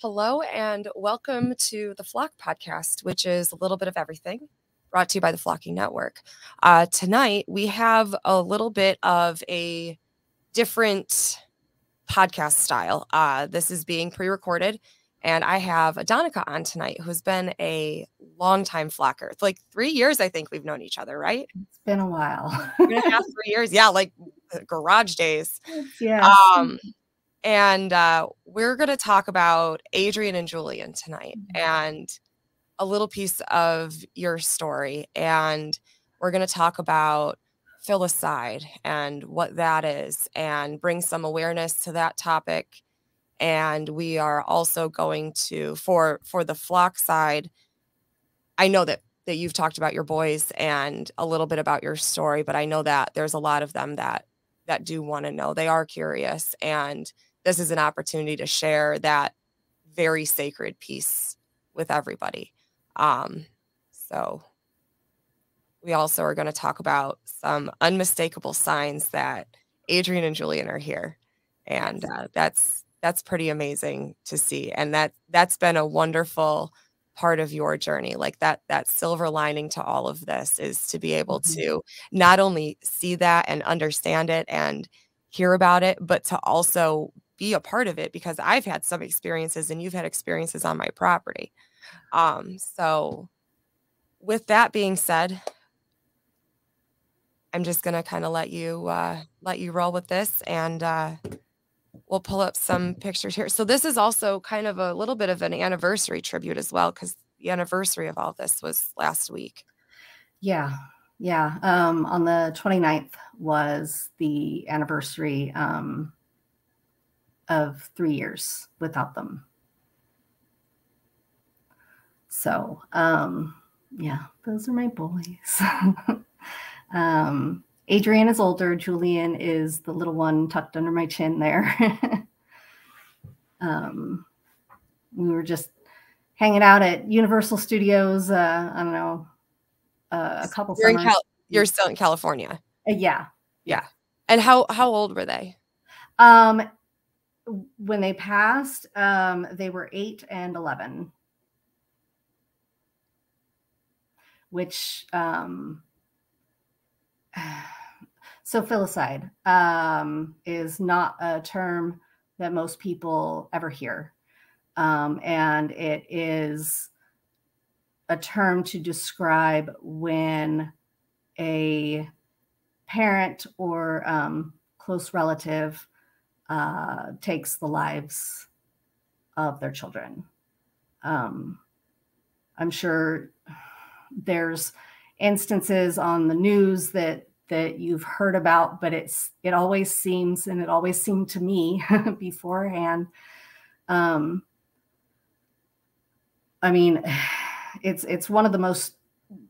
Hello and welcome to the Flock Podcast, which is a little bit of everything, brought to you by the Flocking Network. Tonight, we have a little bit of a different podcast style. This is being pre-recorded, and I have Adonica on tonight, who's been a longtime flocker. It's like 3 years, I think we've known each other, right? It's been a while. 3.5, 3 years. Yeah, like garage days. Yes. And we're going to talk about Adrian and Julian tonight and a little piece of your story. And we're going to talk about filicide and what that is and bring some awareness to that topic. And we are also going to, for the flock side, I know that you've talked about your boys and a little bit about your story, but I know that there's a lot of them that do want to know. They are curious, and this is an opportunity to share that very sacred piece with everybody. So we also are going to talk about some unmistakable signs that Adrian and Julian are here. And that's pretty amazing to see. And that's been a wonderful part of your journey. Like that silver lining to all of this is to be able to not only see that and understand it and hear about it, but to also be a part of it, because I've had some experiences and you've had experiences on my property. So with that being said, I'm just going to kind of let you roll with this, and we'll pull up some pictures here. So this is also kind of a little bit of an anniversary tribute as well, because the anniversary of all this was last week. Yeah. On the 29th was the anniversary of 3 years without them. So, yeah, those are my boys. Adrian is older. Julian is the little one tucked under my chin there. We were just hanging out at Universal Studios. I don't know, a couple summers. You're still in California. Yeah. And how old were they? When they passed, they were 8 and 11, which, so filicide is not a term that most people ever hear. And it is a term to describe when a parent or close relative takes the lives of their children. I'm sure there's instances on the news that you've heard about, but it always seems, and it always seemed to me beforehand, I mean, it's one of the most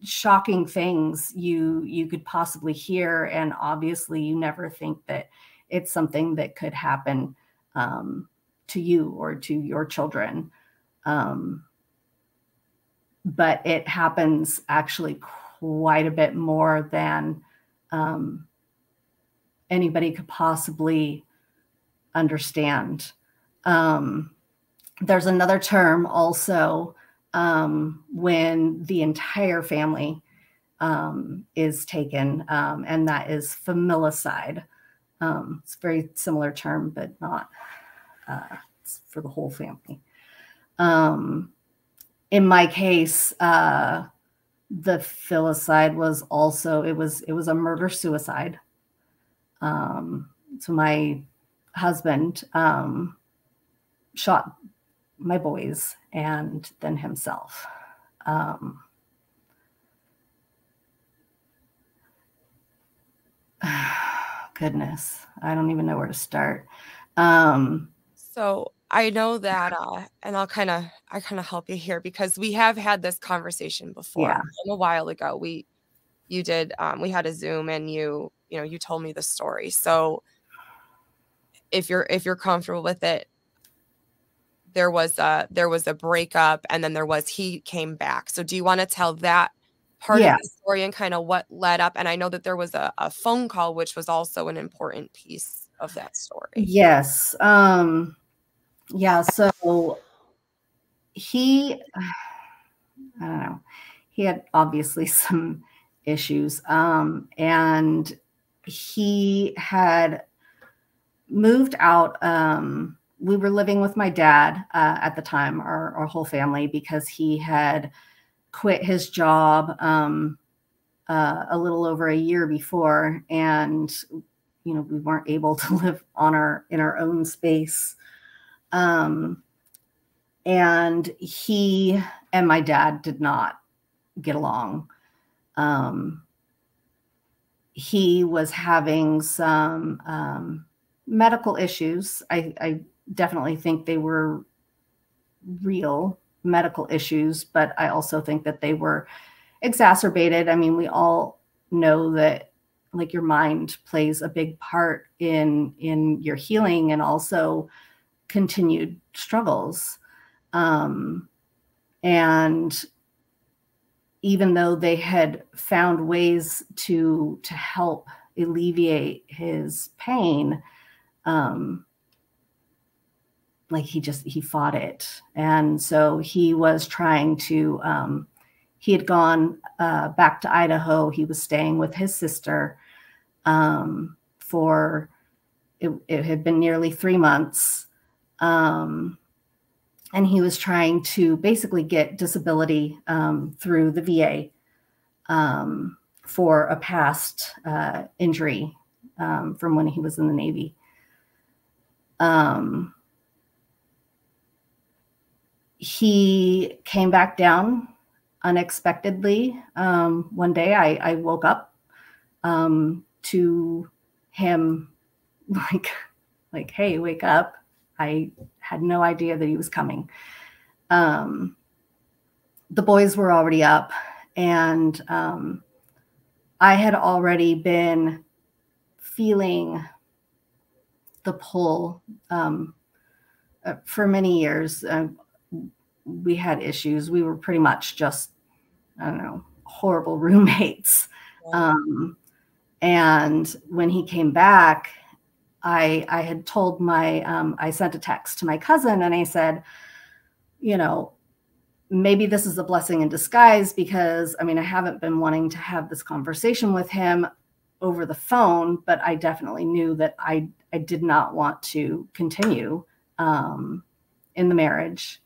shocking things you could possibly hear, and obviously you never think that it's something that could happen to you or to your children. But it happens actually quite a bit more than anybody could possibly understand. There's another term also when the entire family is taken, and that is familicide. It's a very similar term, but not it's for the whole family. In my case, the filicide was also, it was a murder-suicide. So my husband shot my boys and then himself. Goodness, I don't even know where to start. So I know that, and I kind of help you here, because we have had this conversation before. Yeah. A while ago. We had a Zoom, and you told me the story. So if you're comfortable with it, there was a breakup, and then he came back. So do you want to tell that part of the story and kind of what led up? And I know that there was a phone call, which was also an important piece of that story. Yes. Yeah. So he, I don't know, he had obviously some issues. And he had moved out. We were living with my dad at the time, our whole family, because he had quit his job a little over a year before. And, you know, we weren't able to live in our own space. And he and my dad did not get along. He was having some medical issues. I definitely think they were real medical issues, but I also think that they were exacerbated. I mean, we all know that like your mind plays a big part in your healing and also continued struggles. And even though they had found ways to help alleviate his pain, like he fought it. And so he was trying to, he had gone back to Idaho. He was staying with his sister for, it had been nearly 3 months. And he was trying to basically get disability through the VA for a past injury from when he was in the Navy. He came back down unexpectedly. One day I woke up to him like, hey, wake up. I had no idea that he was coming. The boys were already up, and I had already been feeling the pull for many years. We had issues. We were pretty much just, I don't know, horrible roommates. Yeah. And when he came back, I had told I sent a text to my cousin and I said, you know, maybe this is a blessing in disguise, because I mean, I haven't been wanting to have this conversation with him over the phone, but I definitely knew that I did not want to continue in the marriage.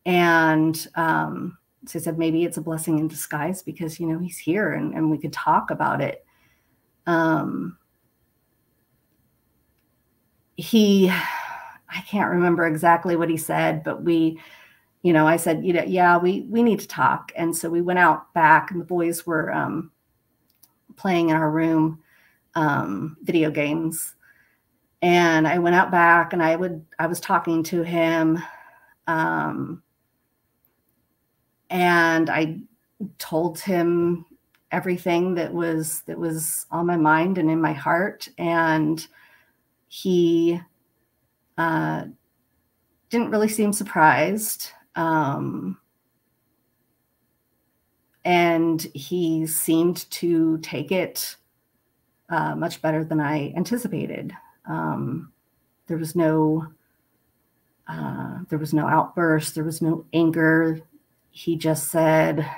And so I said, maybe it's a blessing in disguise because, you know, he's here and we could talk about it. I can't remember exactly what he said, but we, you know, I said, you know, yeah, we need to talk. And so we went out back and the boys were playing in our room video games. And I went out back and I was talking to him. And I told him everything that was on my mind and in my heart. And he didn't really seem surprised. And he seemed to take it much better than I anticipated. There was no outburst. There was no anger. He just said,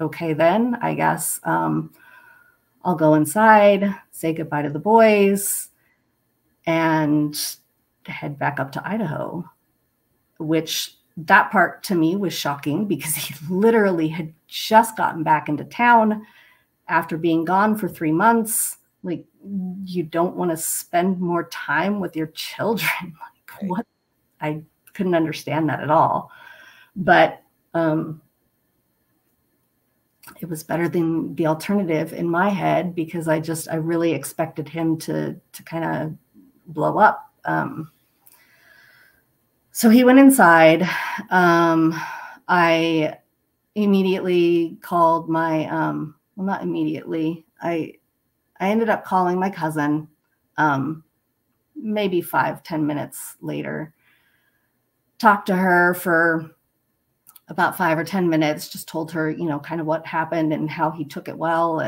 okay, then I guess I'll go inside, say goodbye to the boys, and head back up to Idaho, which that part to me was shocking because he literally had just gotten back into town after being gone for 3 months. Like, you don't want to spend more time with your children. Like, Right. what? I couldn't understand that at all. But it was better than the alternative in my head because I really expected him to kind of blow up. So he went inside. I immediately called my, well, not immediately. I ended up calling my cousin maybe 5-10 minutes later. Talked to her for about 5 or 10 minutes, just told her, you know, kind of what happened and how he took it well.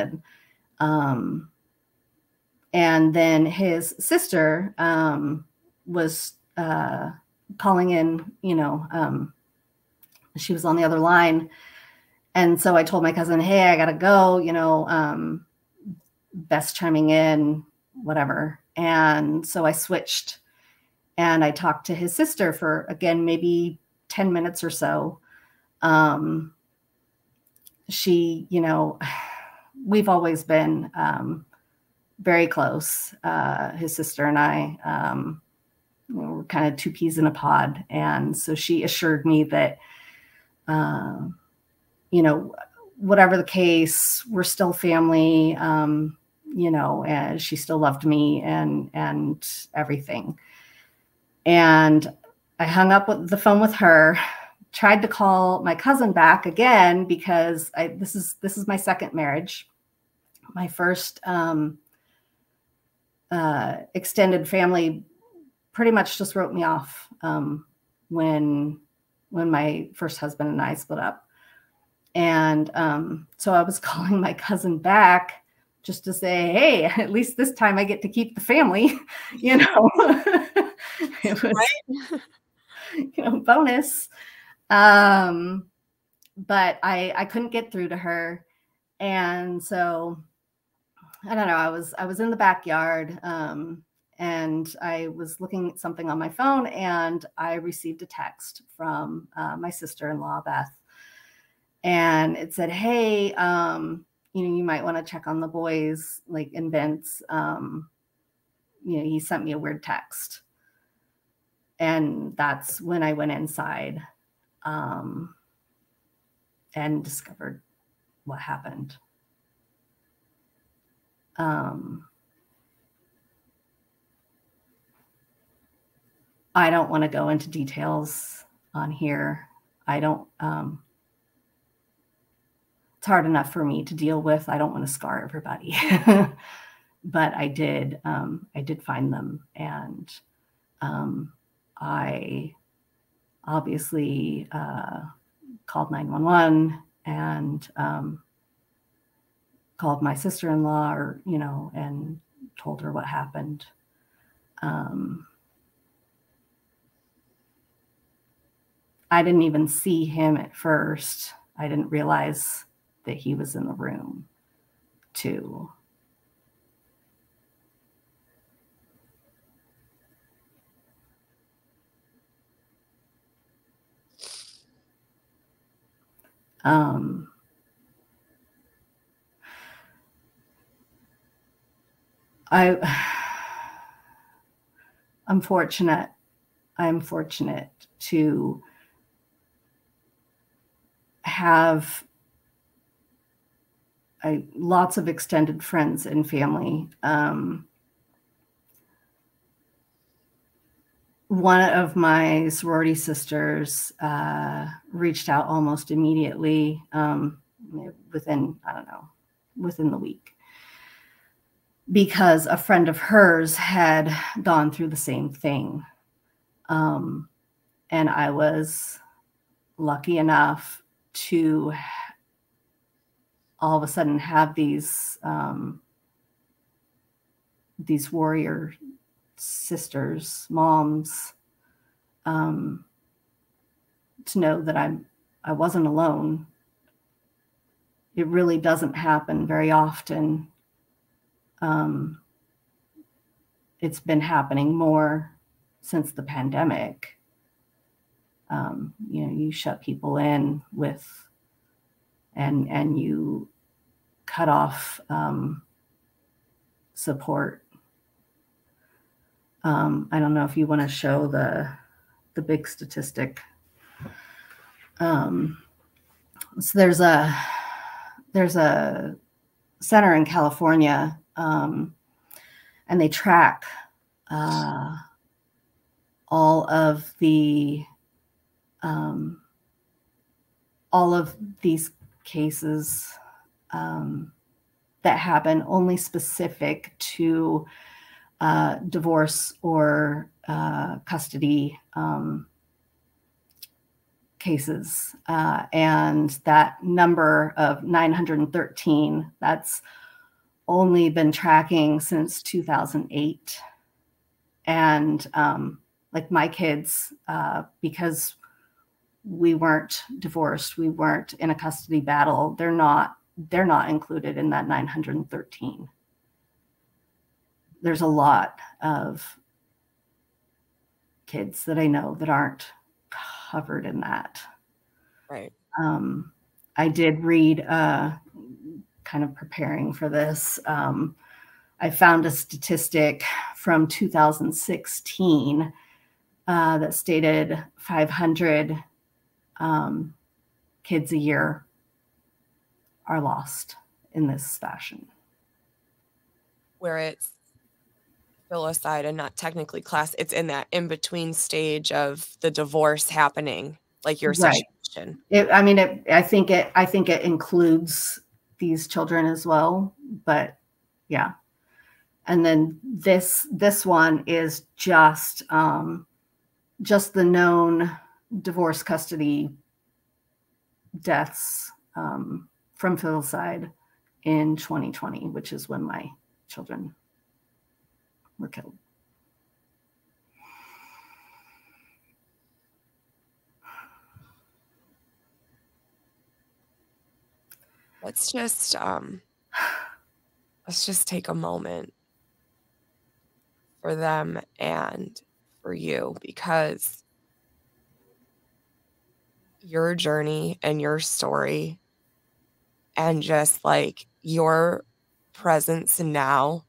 And then his sister was calling in, you know, She was on the other line. And so I told my cousin, hey, I got to go, Beth's chiming in, whatever. And so I switched and I talked to his sister for, again, maybe 10 minutes or so. She, we've always been very close, his sister and I. We're kind of two peas in a pod. And so she assured me that, whatever the case, we're still family, and she still loved me and everything. And I hung up the phone with her, tried to call my cousin back again, because this is my second marriage. My first extended family pretty much just wrote me off when my first husband and I split up. And so I was calling my cousin back just to say, hey, at least this time I get to keep the family, It was, right? Bonus. But I couldn't get through to her. And so, I don't know, I was in the backyard, and I was looking at something on my phone, and I received a text from my sister-in-law, Beth. And it said, hey, you might want to check on the boys, like in Vince. He sent me a weird text. And that's when I went inside and discovered what happened. I don't want to go into details on here. I don't, it's hard enough for me to deal with. I don't want to scar everybody, but I did find them. And I obviously called 911 and called my sister-in-law, and told her what happened. I didn't even see him at first. I didn't realize that he was in the room too. I'm fortunate to have lots of extended friends and family. One of my sorority sisters reached out almost immediately, within the week, because a friend of hers had gone through the same thing. And I was lucky enough to all of a sudden have these warrior sisters, moms, to know that I wasn't alone. It really doesn't happen very often. It's been happening more since the pandemic. You shut people in with, and you cut off support. I don't know if you want to show the big statistic. So there's a center in California, and they track all of these cases that happen only specific to divorce or custody cases. And that number of 913, that's only been tracking since 2008. And like my kids, because we weren't divorced. We weren't in a custody battle. They're not included in that 913. There's a lot of kids that I know that aren't covered in that. Right. I did read, kind of preparing for this. I found a statistic from 2016 that stated 500 kids a year are lost in this fashion. Where it's filicide and not technically class, it's in that in-between stage of the divorce happening, like your situation. I think it includes these children as well, but yeah. And then this one is just the known divorce custody deaths from filicide in 2020, which is when my children were killed. Let's just take a moment for them and for you, because your journey and your story and just like your presence now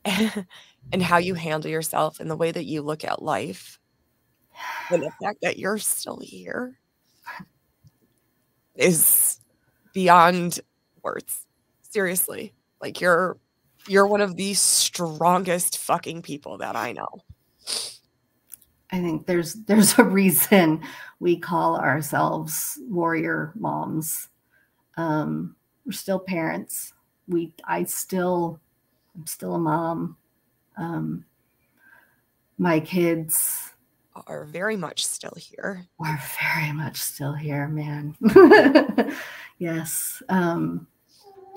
and how you handle yourself and the way that you look at life and the fact that you're still here is beyond words. Seriously. Like you're one of the strongest fucking people that I know. I think there's a reason we call ourselves warrior moms. We're still parents. I'm still a mom. My kids are very much still here. Are very much still here, man. Yes.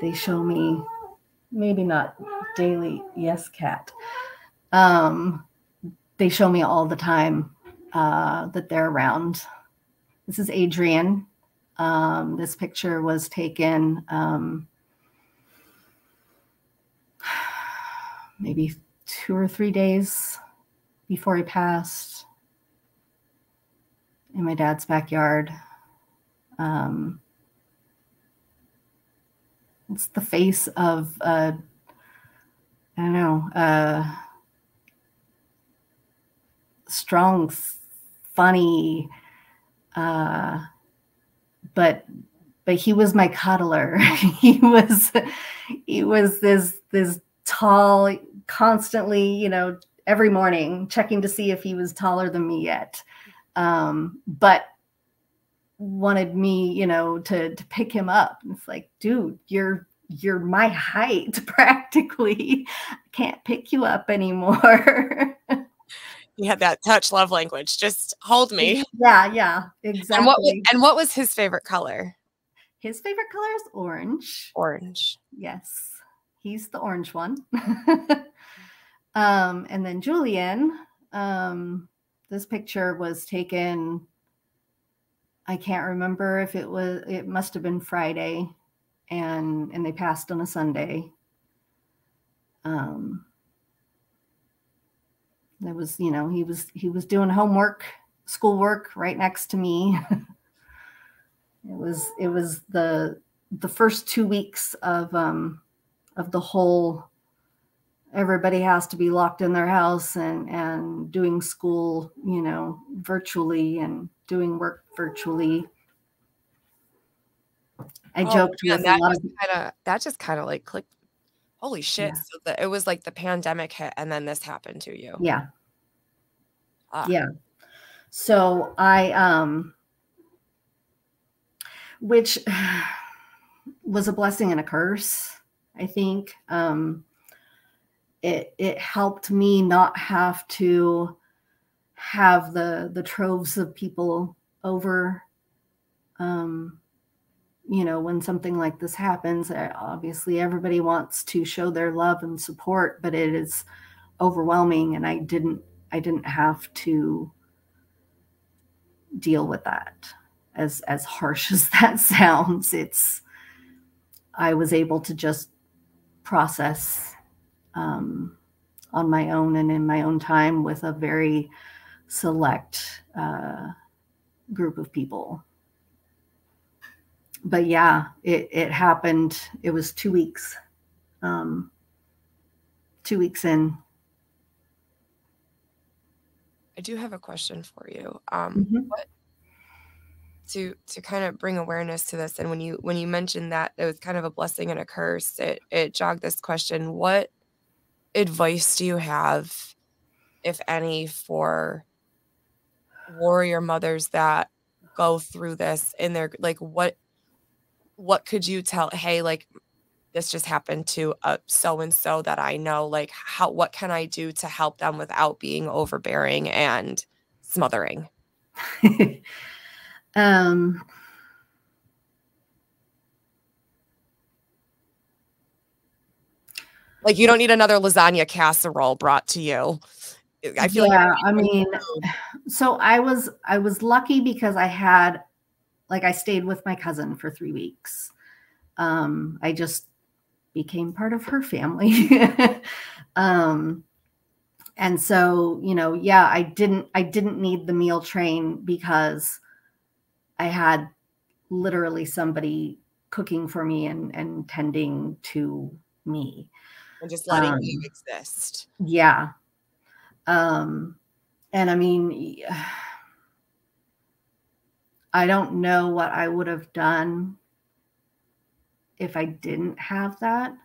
They show me, maybe not daily. Yes, cat. They show me all the time that they're around. This is Adrian. This picture was taken maybe 2 or 3 days before he passed in my dad's backyard. It's the face of, I don't know, strong, funny, but he was my cuddler. he was this tall, constantly, every morning checking to see if he was taller than me yet. But wanted me, to pick him up. It's like, dude, you're my height practically. I can't pick you up anymore. He had that touch love language. Just hold me. Yeah, exactly. And what was his favorite color? His favorite color is orange. Orange. Yes. He's the orange one. And then Julian, this picture was taken, I can't remember if it must have been Friday, and they passed on a Sunday. There was, he was doing homework, schoolwork right next to me. It was the first 2 weeks of the whole, everybody has to be locked in their house and doing school, virtually and doing work virtually. I joked with a lot of that just kind of like clicked. Holy shit. Yeah. So it was like the pandemic hit and then this happened to you. Yeah. Yeah. So I, which was a blessing and a curse, I think. It helped me not have to have the troves of people over, when something like this happens. Obviously everybody wants to show their love and support, but it is overwhelming. And I didn't have to deal with that. As harsh as that sounds, I was able to just process on my own and in my own time with a very select group of people. But yeah, it happened. It was 2 weeks. 2 weeks in. I do have a question for you. Mm-hmm. To kind of bring awareness to this, and when you mentioned that it was kind of a blessing and a curse, it jogged this question: what advice do you have, if any, for warrior mothers that go through this in their, like, what could you tell? Hey, like, this just happened to so and so that I know, like, what can I do to help them without being overbearing and smothering? Like, you don't need another lasagna casserole brought to you. I feel yeah, like I mean, so I was lucky because I stayed with my cousin for 3 weeks. I just became part of her family. And so, yeah, I didn't need the meal train because I had literally somebody cooking for me and tending to me. and just letting you exist. Yeah. And I mean, I don't know what I would have done if I didn't have that.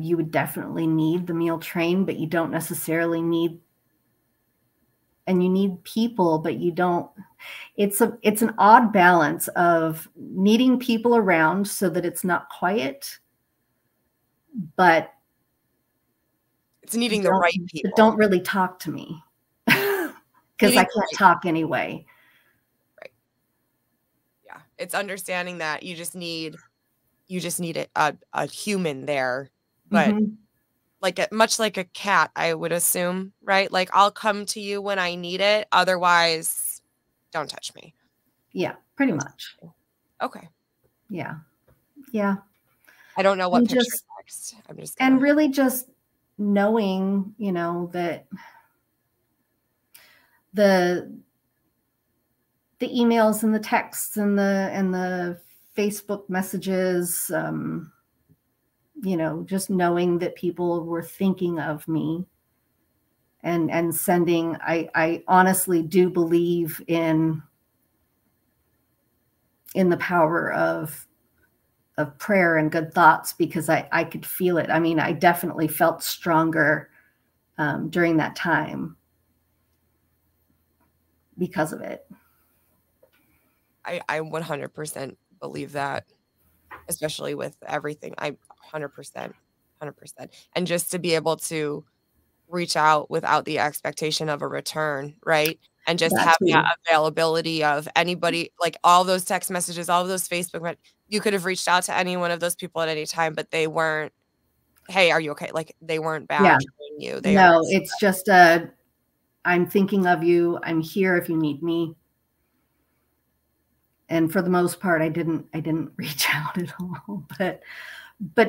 You would definitely need the meal train, but you don't necessarily need, and you need people, but you don't. It's an odd balance of needing people around so that it's not quiet, but it's needing the right people. But don't really talk to me because I can't talk anyway. Right. Yeah, it's understanding that you just need a human there, but much like a cat, I would assume, right? Like, I'll come to you when I need it. Otherwise, don't touch me. Yeah, pretty much. Okay. Yeah. Yeah. I don't know what picture next. I'm just gonna... And really just knowing, that the emails and the texts and the Facebook messages, just knowing that people were thinking of me and sending. I honestly do believe in the power of prayer and good thoughts, because I could feel it. I mean, I definitely felt stronger during that time because of it. I 100% believe that, especially with everything. I 100%. And just to be able to reach out without the expectation of a return, right? And just have that availability of anybody, like all those text messages, all of those Facebook, you could have reached out to any one of those people at any time, but they weren't, hey, are you okay? Like, they weren't badgering you. No, it's just I'm thinking of you. I'm here if you need me. And for the most part, I didn't reach out at all, but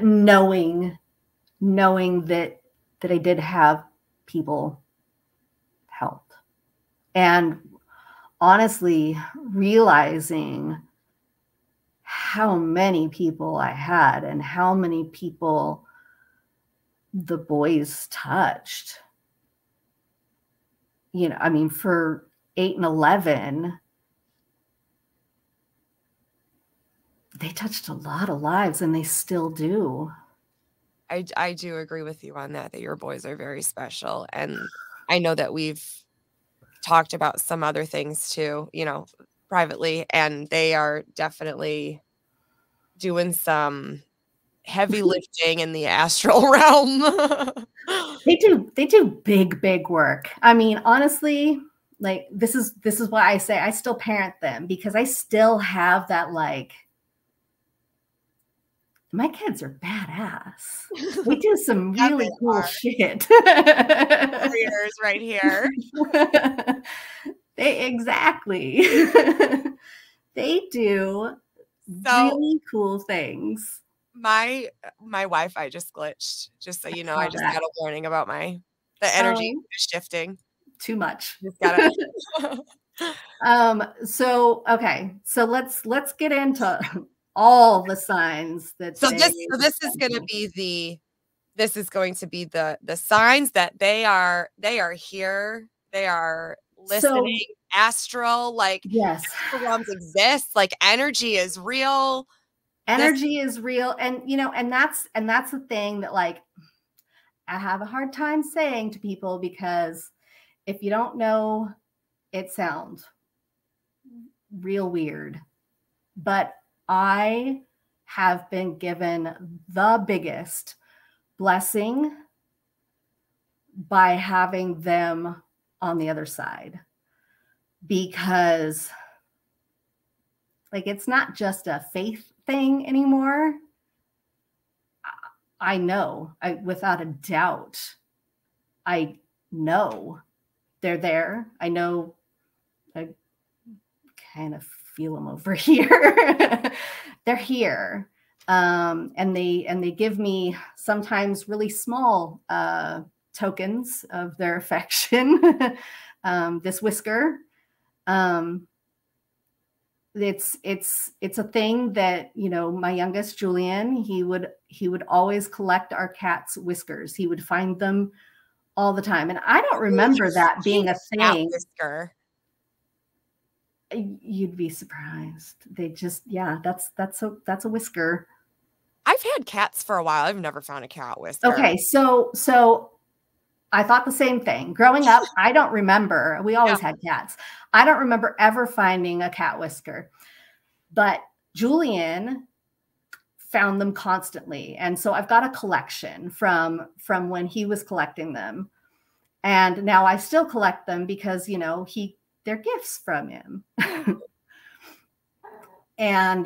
knowing that I did have people help, and honestly realizing how many people I had and how many people the boys touched. I mean, for 8 and 11, they touched a lot of lives, and they still do. I do agree with you on that your boys are very special. And I know that we've talked about some other things too, privately, and they are definitely doing some heavy lifting in the astral realm. They do big work. I mean, honestly, like, this is why I say I still parent them, because I still have that, like, My kids are badass. They do some Yeah, really they cool are. shit. Warriors right here. Exactly. They do So really cool things. my Wi-Fi just glitched. Just so I you know, I saw just that. got a warning about the energy Oh, is shifting. too much. Just got it. So okay, so let's get into all the signs that So they this is going to be the signs that they are here. They are listening, so astral, like yes, astral realms exist, like energy is real. This energy is real, and and that's the thing that, like, I have a hard time saying to people, because if you don't know, it sounds real weird, but I have been given the biggest blessing by having them on the other side, because, like, it's not just a faith thing anymore. I know, without a doubt, I know they're there. I know, I kind of feel them over here. They're here. And they give me sometimes really small tokens of their affection. This whisker, it's a thing that, my youngest Julian, he would always collect our cat's whiskers. He would find them all the time, and I don't remember that being a cat thing. whisker. You'd be surprised. They just, yeah, that's a whisker. I've had cats for a while. I've never found a cat whisker. Okay, so I thought the same thing. Growing up, I don't remember. We always had cats. I don't remember ever finding a cat whisker. But Julian found them constantly. And so I've got a collection from when he was collecting them. And now I still collect them because, they're gifts from him. And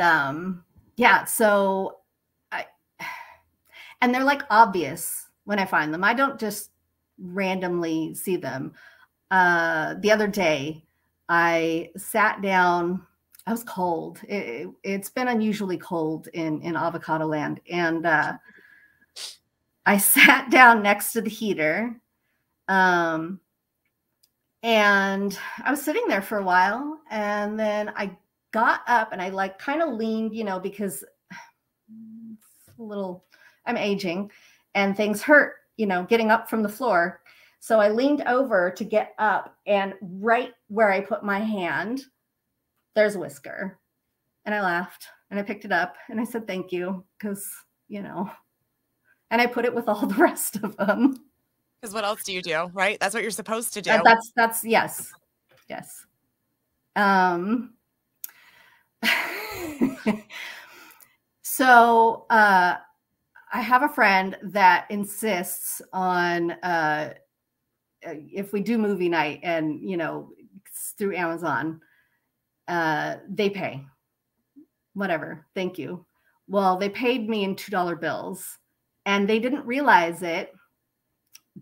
yeah, so and they're like obvious when I find them. I don't just randomly see them. The other day, I sat down. I was cold. It's been unusually cold in avocado land. And I sat down next to the heater. And I was sitting there for a while. And then I got up and I, like, kind of leaned, because it's a little, I'm aging and things hurt, getting up from the floor. So I leaned over to get up, and right where I put my hand, there's a whisker. And I laughed and I picked it up and I said, thank you. Because, and I put it with all the rest of them. Because what else do you do, right? That's what you're supposed to do. That's yes. So I have a friend that insists on, if we do movie night and, through Amazon, they pay. Whatever. Thank you. Well, they paid me in $2 bills, and they didn't realize it,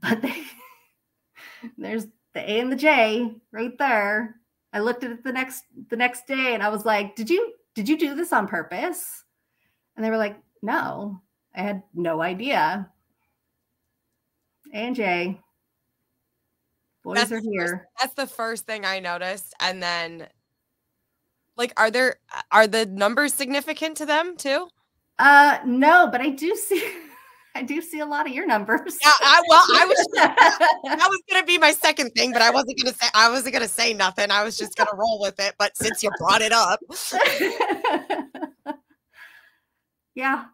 but there's the A and the J right there. I looked at it the next day and I was like, did you do this on purpose? And they were like, no, I had no idea. A and J, boys are here. That's the first thing I noticed. And then, like, are the numbers significant to them too? No, but I do see a lot of your numbers. Yeah, that was gonna be my second thing, but I wasn't gonna say nothing. I was just gonna roll with it. But since you brought it up. Yeah.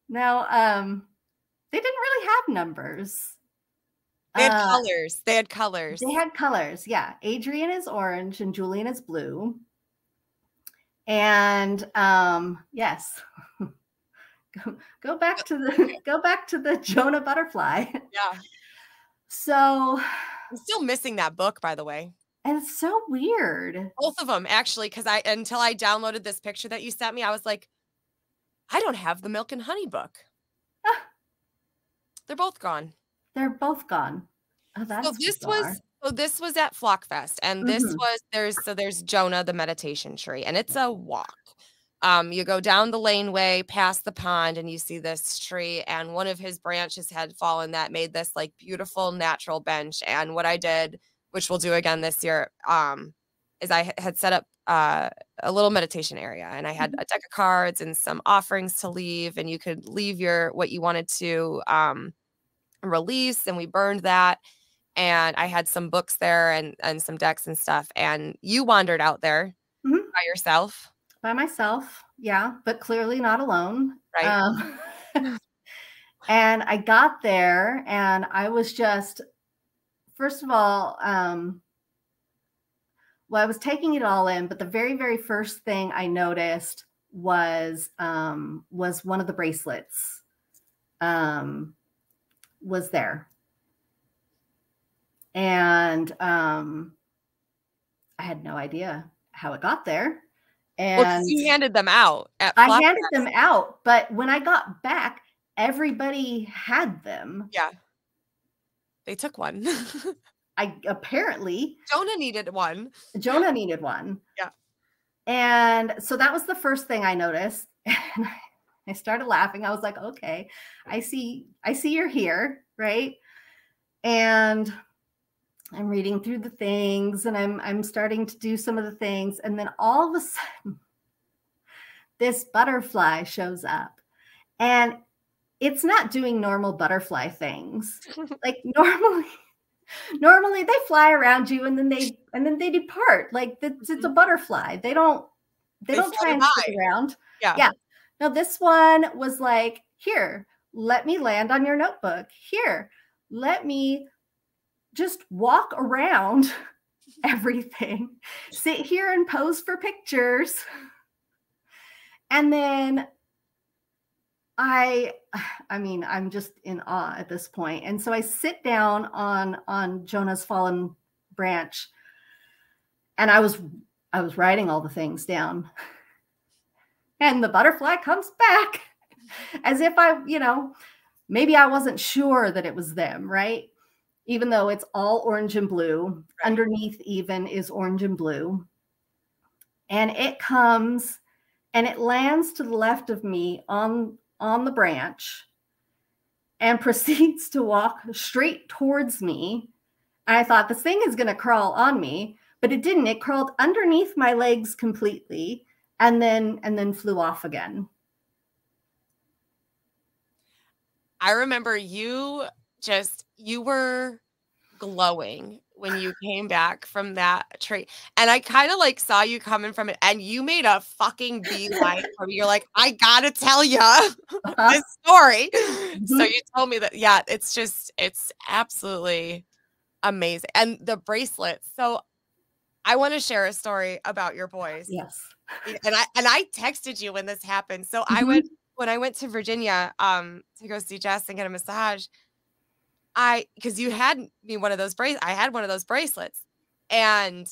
No, they didn't really have numbers. They had colors. They had colors. Yeah. Adrian is orange and Julian is blue. And yes. Go back to the Jonah butterfly. Yeah. So I'm still missing that book, by the way. And it's so weird. Both of them, actually, because until I downloaded this picture that you sent me, I was like, I don't have the Milk and Honey book. Ah. They're both gone. They're both gone. Oh, that's bizarre. This was at Flockfest, and this was there's Jonah the meditation tree, and it's a walk. You go down the laneway past the pond, and you see this tree, and one of his branches had fallen that made this like beautiful natural bench. And what I did, which we'll do again this year, is I had set up a little meditation area, and I had a deck of cards and some offerings to leave, and you could leave what you wanted to release, and we burned that. And I had some books there and some decks and stuff. And you wandered out there by yourself. By myself, yeah, but clearly not alone. Right. And I got there, and I was just, first of all, well, I was taking it all in, but the very, very first thing I noticed was one of the bracelets was there. And I had no idea how it got there. And you handed them out. I handed them out, but when I got back, everybody had them. Yeah. They took one. Jonah needed one. Yeah. And so that was the first thing I noticed. And I started laughing. I was like, okay, I see you're here, right? And I'm reading through the things, and I'm starting to do some of the things. And then all of a sudden, this butterfly shows up, and it's not doing normal butterfly things. Like normally they fly around you and then they depart. Like it's a butterfly. They don't try and stick around. Yeah. No, this one was like, here, let me land on your notebook. Here, let me just walk around everything, sit here and pose for pictures. And then I mean, I'm just in awe at this point. And so I sit down on Jonah's fallen branch, and I was writing all the things down. And the butterfly comes back as if maybe I wasn't sure that it was them, right? Even though it's all orange and blue, right. Underneath even is orange and blue. And it comes and it lands to the left of me on the branch and proceeds to walk straight towards me. And I thought, this thing is going to crawl on me, but it didn't. It crawled underneath my legs completely and then flew off again. I remember you were glowing when you came back from that tree. And I kind of like saw you coming from it, and you made a fucking beeline from me. You're like, I gotta tell you this story. So you told me that, yeah, it's absolutely amazing. And the bracelets. So I want to share a story about your boys. Yes. And I texted you when this happened. So when I went to Virginia to go see Jess and get a massage, because you had me one of those I had one of those bracelets, and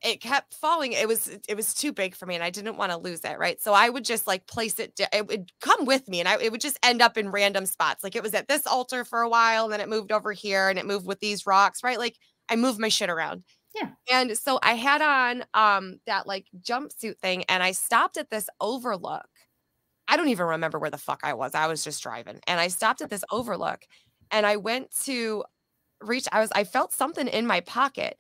it kept falling. It was too big for me, and I didn't want to lose it, right? So I would just like place it. It would come with me, and it would just end up in random spots. Like it was at this altar for a while, and then it moved over here, and it moved with these rocks, right? Like I moved my shit around. Yeah. And so I had on that like jumpsuit thing, and I stopped at this overlook. I don't even remember where the fuck I was. I was just driving, and I stopped at this overlook, and I went to reach. I felt something in my pocket.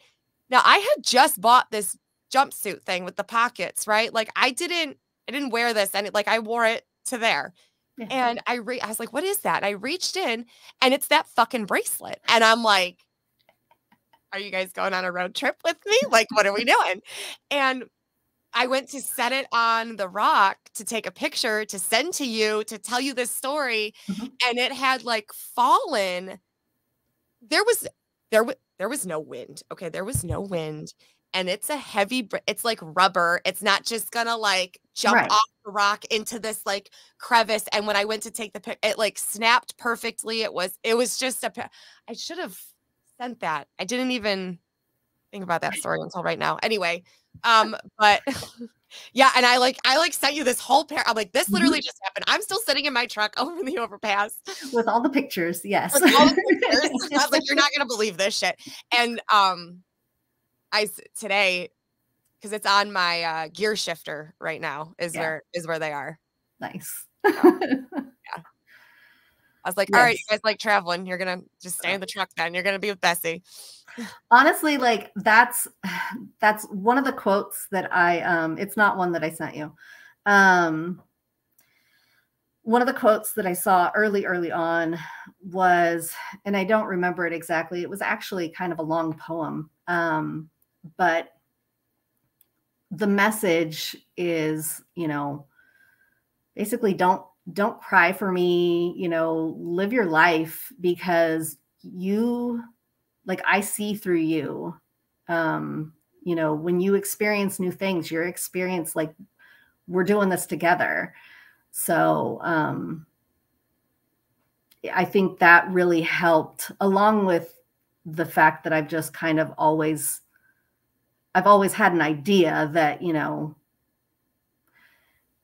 Now I had just bought this jumpsuit thing with the pockets, right? Like I didn't wear this, and I wore it to there. Yeah. And I was like, what is that? And I reached in, and it's that fucking bracelet. And I'm like, are you guys going on a road trip with me? Like, what are we doing? And I went to set it on the rock to take a picture to send to you to tell you this story. And it had like fallen. There was no wind. Okay. There was no wind. And it's a heavy, it's like rubber. It's not just gonna like jump off the rock into this like crevice. And when I went to take the pic, it like snapped perfectly. It was just I should have sent that. I didn't even think about that story until right now. Anyway, but Yeah, and I like sent you this whole pair. I'm like, this literally just happened. I'm still sitting in my truck over the overpass with all the pictures. Yes. with all the pictures. I was like, you're not gonna believe this shit. And today, because it's on my gear shifter right now, is Yeah. where they are. Nice. So, yeah. I was like, all right, you Yes. guys like traveling. You're gonna just stay in the truck then. You're gonna be with Bessie. Honestly, like that's one of the quotes that it's not one that I sent you. One of the quotes that I saw early on was, and I don't remember it exactly, it was actually kind of a long poem. But the message is, basically don't cry for me, live your life, because I see through you. When you experience new things, your experience, like, we're doing this together. So I think that really helped, along with the fact that I've just kind of always had an idea that,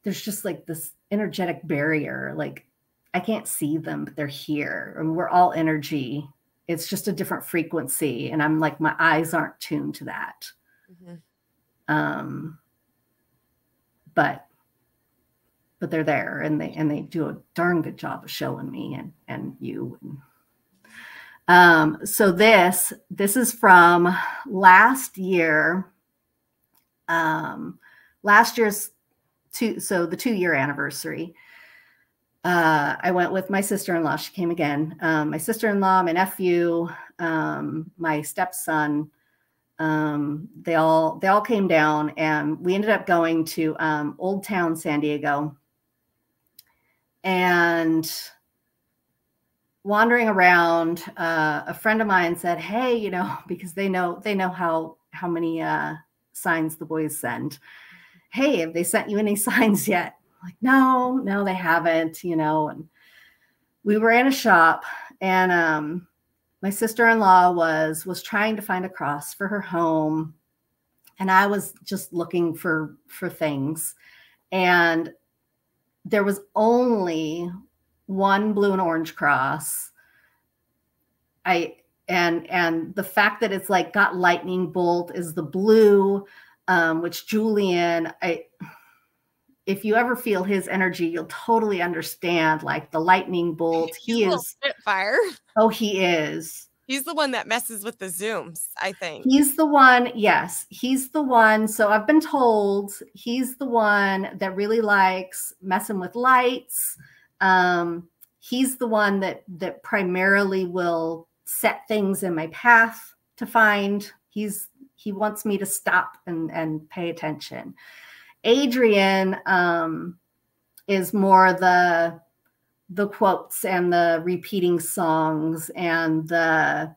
there's just like this energetic barrier. Like, I can't see them, but they're here, and we're all energy. It's just a different frequency. And I'm like, my eyes aren't tuned to that. But they're there, and they do a darn good job of showing me and you. So this is from last year. Last year's the 2-year anniversary. I went with my sister-in-law. She came again. My sister-in-law, my nephew, my stepson. They all came down, and we ended up going to Old Town San Diego, and wandering around. A friend of mine said, hey, because they know how many signs the boys send. Hey, have they sent you any signs yet? I'm like, no, they haven't, and we were in a shop, and my sister-in-law was trying to find a cross for her home, and I was just looking for things, and there was only one blue and orange cross. And the fact that it's like got lightning bolt is the blue, which Julian, if you ever feel his energy, you'll totally understand, like, the lightning bolt. He is Spitfire. Oh, he is. He's the one that messes with the zooms, I think. He's the one. Yes, he's the one. So I've been told he's the one that really likes messing with lights. He's the one that primarily will set things in my path to find. He wants me to stop and pay attention. Adrian is more the quotes and the repeating songs and the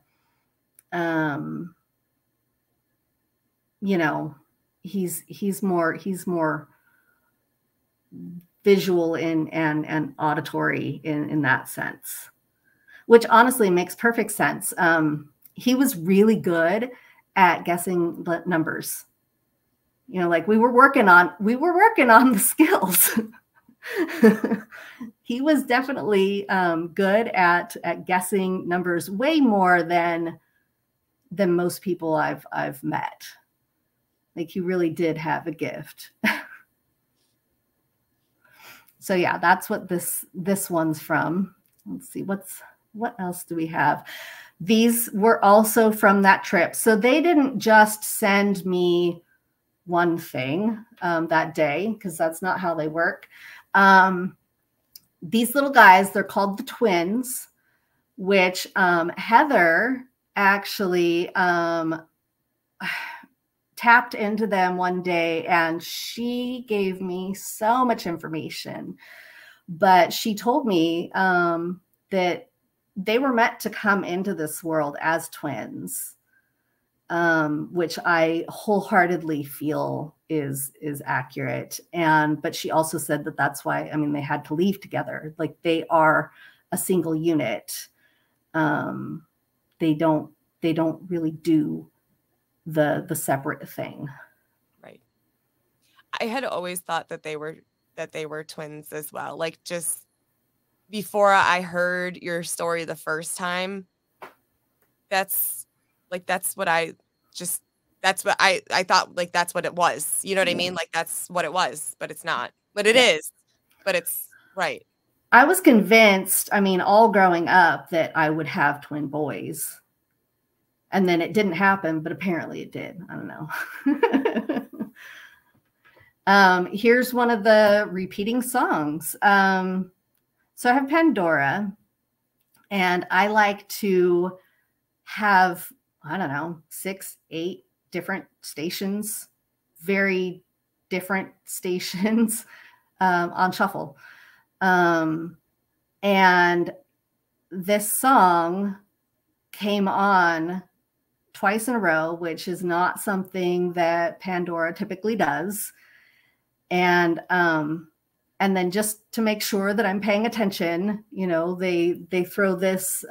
he's more visual and auditory in that sense, which honestly makes perfect sense. He was really good at guessing the numbers. Like, we were working on the skills. He was definitely good at guessing numbers, way more than most people I've met. Like, he really did have a gift. So yeah, that's what this one's from. Let's see, what else do we have? These were also from that trip. So they didn't just send me one thing that day, because that's not how they work. These little guys, they're called the twins, which Heather actually tapped into them one day, and she gave me so much information. But she told me that they were meant to come into this world as twins, which I wholeheartedly feel is accurate. But she also said that that's why, they had to leave together. Like, they are a single unit. They don't really do the separate thing. Right. I had always thought that they were twins as well. Like, just before I heard your story the first time, that's that's what I just that's what I thought, like, that's what it was. You know what I mean? Like, that's what it was, but it's not. But it is. But it's right. I was convinced, I mean, all growing up, that I would have twin boys. And then it didn't happen, but apparently it did. I don't know. Here's one of the repeating songs. So I have Pandora, and I like to have, I don't know, 6, 8 different stations, very different stations on shuffle. And this song came on twice in a row, which is not something that Pandora typically does. And then just to make sure that I'm paying attention, you know, they throw this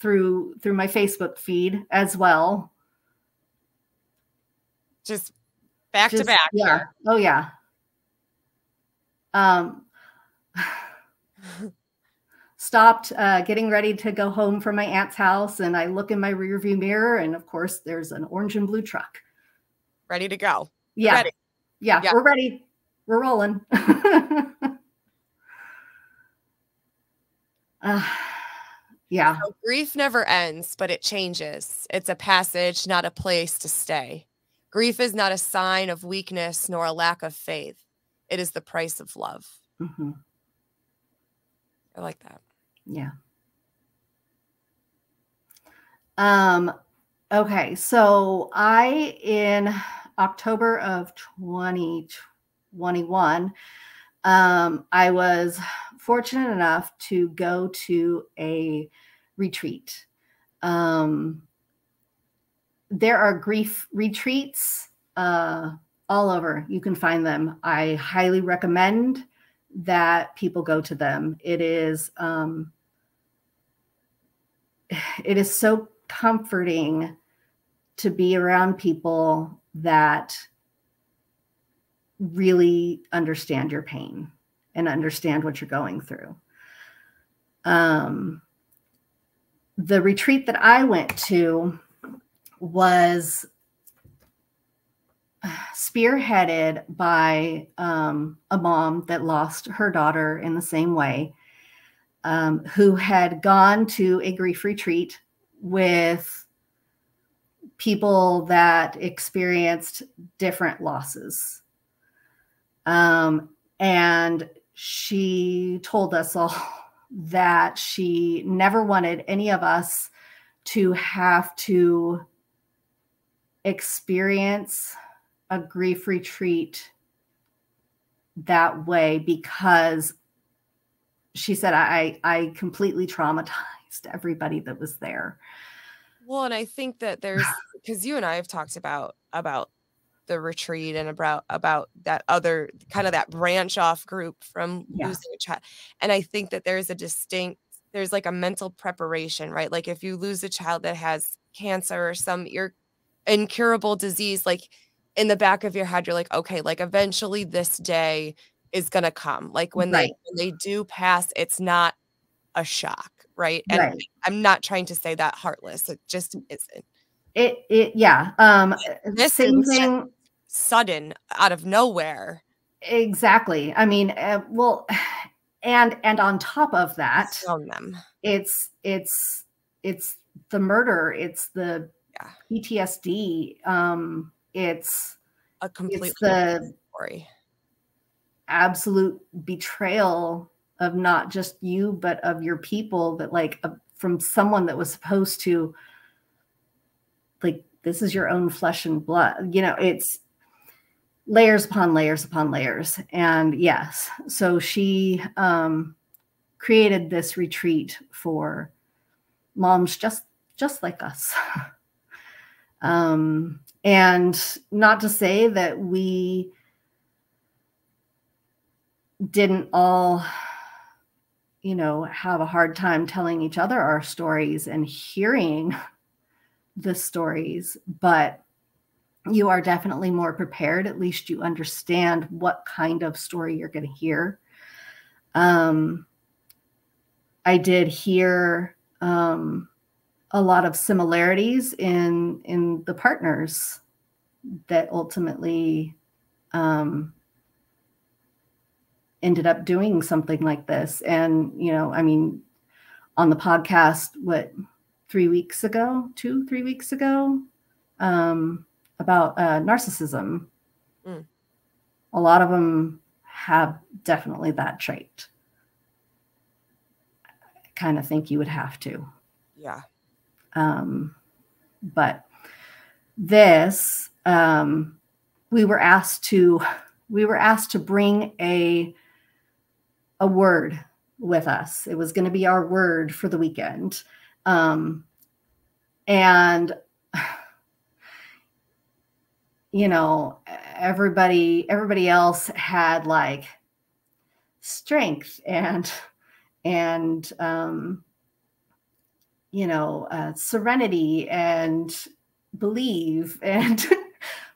through my Facebook feed as well. Just back to back. Yeah. Here. Oh yeah. Stopped getting ready to go home from my aunt's house, and I look in my rearview mirror, and of course there's an orange and blue truck. Ready to go. Yeah. Ready. Yeah, we're ready. We're rolling. Yeah. So grief never ends, but it changes. It's a passage, not a place to stay. Grief is not a sign of weakness nor a lack of faith. It is the price of love. Mm-hmm. I like that. Yeah. Okay. So in October of 2021, I was fortunate enough to go to a retreat. There are grief retreats all over. You can find them. I highly recommend that people go to them. It is so comforting to be around people that really understand your pain and understand what you're going through. The retreat that I went to was spearheaded by a mom that lost her daughter in the same way, who had gone to a grief retreat with people that experienced different losses. And she told us all that she never wanted any of us to have to experience a grief retreat that way, because she said, I completely traumatized everybody that was there. Well, and I think that there's, because you and I have talked about the retreat and about that other kind of that branch off group from losing a child. And I think that there's like a mental preparation, right? Like if you lose a child that has cancer or some incurable disease, like in the back of your head, you're like, okay, like eventually this day is going to come. Like when they do pass, it's not a shock. Right. And I'm not trying to say that heartless. It just isn't. This Same is thing. Sudden out of nowhere. Exactly. I mean, well, and on top of that, it's the murder. It's the PTSD. It's a complete story. Absolute betrayal of not just you, but of your people, that like from someone that was supposed to, like, this is your own flesh and blood. You know, it's layers upon layers upon layers. And yes, so she created this retreat for moms just like us. And not to say that we didn't all, you know, have a hard time telling each other our stories and hearing the stories, but you are definitely more prepared. At least you understand what kind of story you're going to hear. I did hear a lot of similarities in the partners that ultimately ended up doing something like this. And, you know, I mean, on the podcast, 3 weeks ago, 3 weeks ago, about narcissism. Mm. A lot of them have definitely that trait. I kind of think you would have to. Yeah. But this, we were asked to bring a word with us. It was going to be our word for the weekend. And you know, everybody else had like strength and you know, serenity and believe, and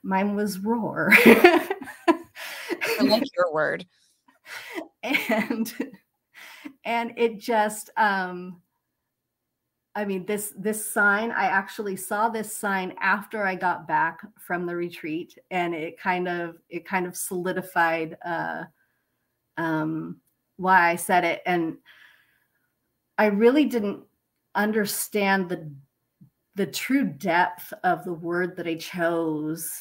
mine was roar. I like your word. And it just I mean, this sign, I actually saw this sign after I got back from the retreat, and it kind of solidified why I said it. And I really didn't understand the true depth of the word that I chose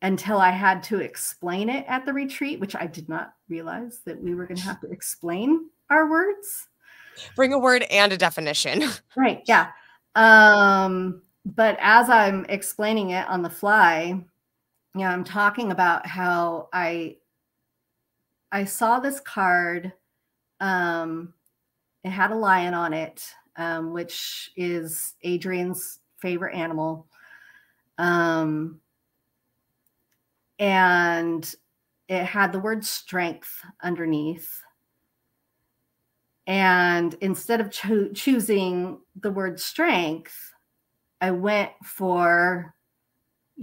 until I had to explain it at the retreat, which I did not realize that we were going to have to explain our words. Bring a word and a definition. Right. Yeah. But as I'm explaining it on the fly, you know, I'm talking about how I saw this card. It had a lion on it, which is Adrian's favorite animal. And it had the word strength underneath. And instead of choosing the word strength, I went for,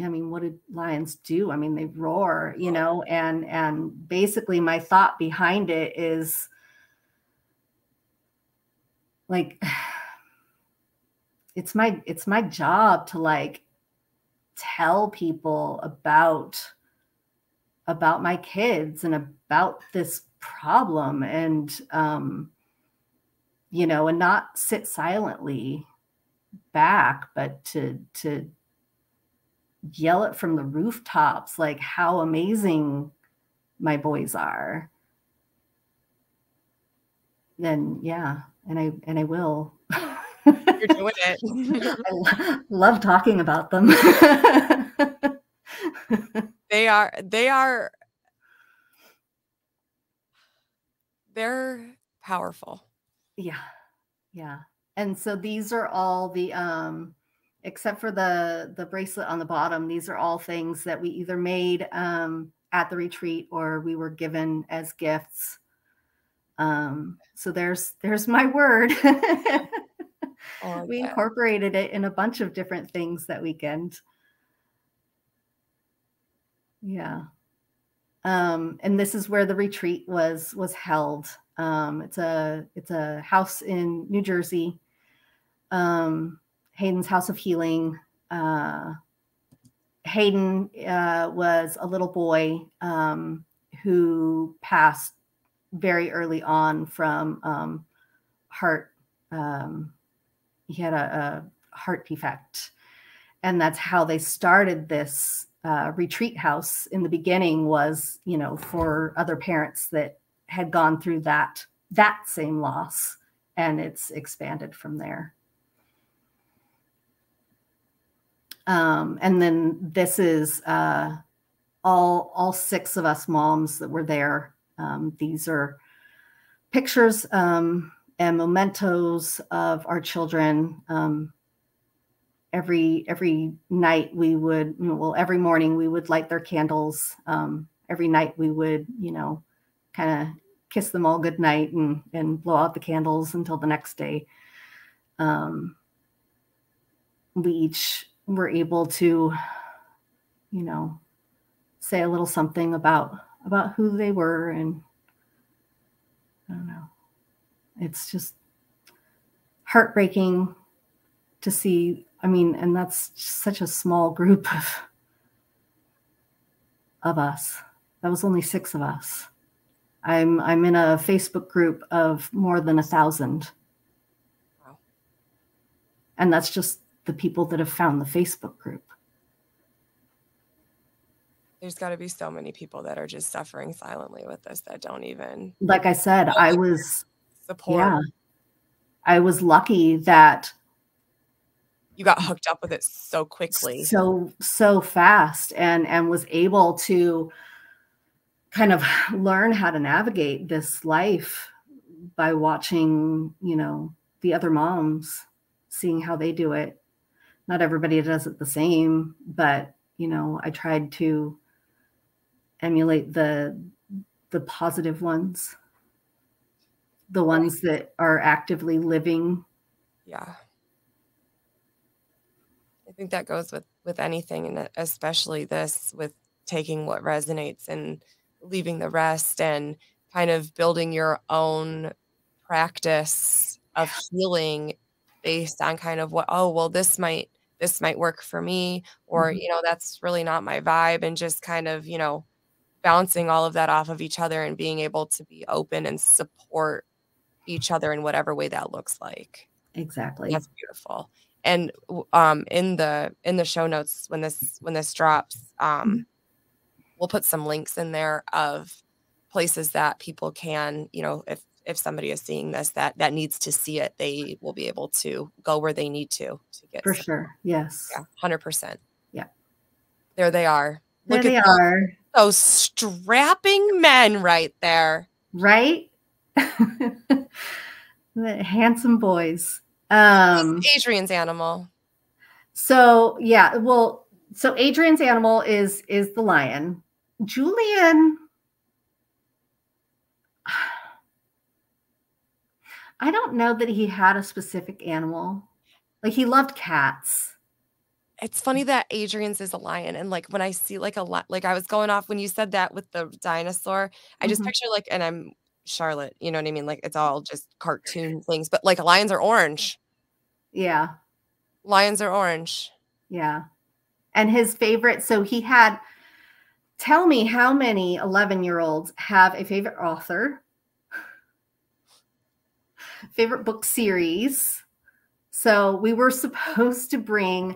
I mean, what did lions do? I mean, they roar, you know, and basically my thought behind it is like, it's my job to like tell people about my kids and about this problem, and you know, and not sit silently back, but to yell it from the rooftops, like how amazing my boys are. Then yeah, and I will. You're doing it. I love talking about them. They're powerful. Yeah. And so these are all the except for the bracelet on the bottom, these are all things that we either made at the retreat or we were given as gifts. So there's my word. We incorporated it in a bunch of different things that weekend. Yeah. And this is where the retreat was held. It's a house in New Jersey. Hayden's House of Healing. Hayden was a little boy who passed very early on from heart. He had a heart defect, and that's how they started this retreat house in the beginning, was, you know, for other parents that had gone through that same loss, and it's expanded from there. And then this is all 6 of us moms that were there. These are pictures and mementos of our children. Every night we would, well, every morning we would light their candles. Every night we would, you know, kind of kiss them all good night and blow out the candles until the next day. We each were able to, you know, say a little something about who they were. And I don't know, it's just heartbreaking to see. I mean, and that's such a small group of us. That was only 6 of us. I'm in a Facebook group of more than 1,000. Wow. And that's just the people that have found the Facebook group. There's got to be so many people that are just suffering silently with this that don't even. Like I said, I was support. Yeah, I was lucky that you got hooked up with it so quickly, so fast, and was able to kind of learn how to navigate this life by watching, you know, the other moms, seeing how they do it. Not everybody does it the same, but, you know, I tried to emulate the positive ones, the ones that are actively living. Yeah. I think that goes with anything, and especially this, with taking what resonates and leaving the rest, and kind of building your own practice of healing based on kind of what, oh, well, this might work for me, or, you know, that's really not my vibe, and just kind of, you know, bouncing all of that off of each other and being able to be open and support each other in whatever way that looks like. Exactly. That's beautiful. And in the show notes when this drops, we'll put some links in there of places that people can, you know, if somebody is seeing this that needs to see it, they will be able to go where they need to get for some. sure. Yes. Yeah, 100%. Yeah. There they are. There they are. Those strapping men right there. Right? The handsome boys. Adrian's animal. So yeah, well, so Adrian's animal is the lion. Julian, I don't know that he had a specific animal. Like, he loved cats. It's funny that Adrian's is a lion, and like when I see like like I was going off when you said that with the dinosaur, I just picture like, and I'm Charlotte, you know what I mean? Like, it's all just cartoon things, but like lions are orange. Yeah. Lions are orange. Yeah. And his favorite, so he had, tell me how many 11-year-olds have a favorite author, favorite book series. So we were supposed to bring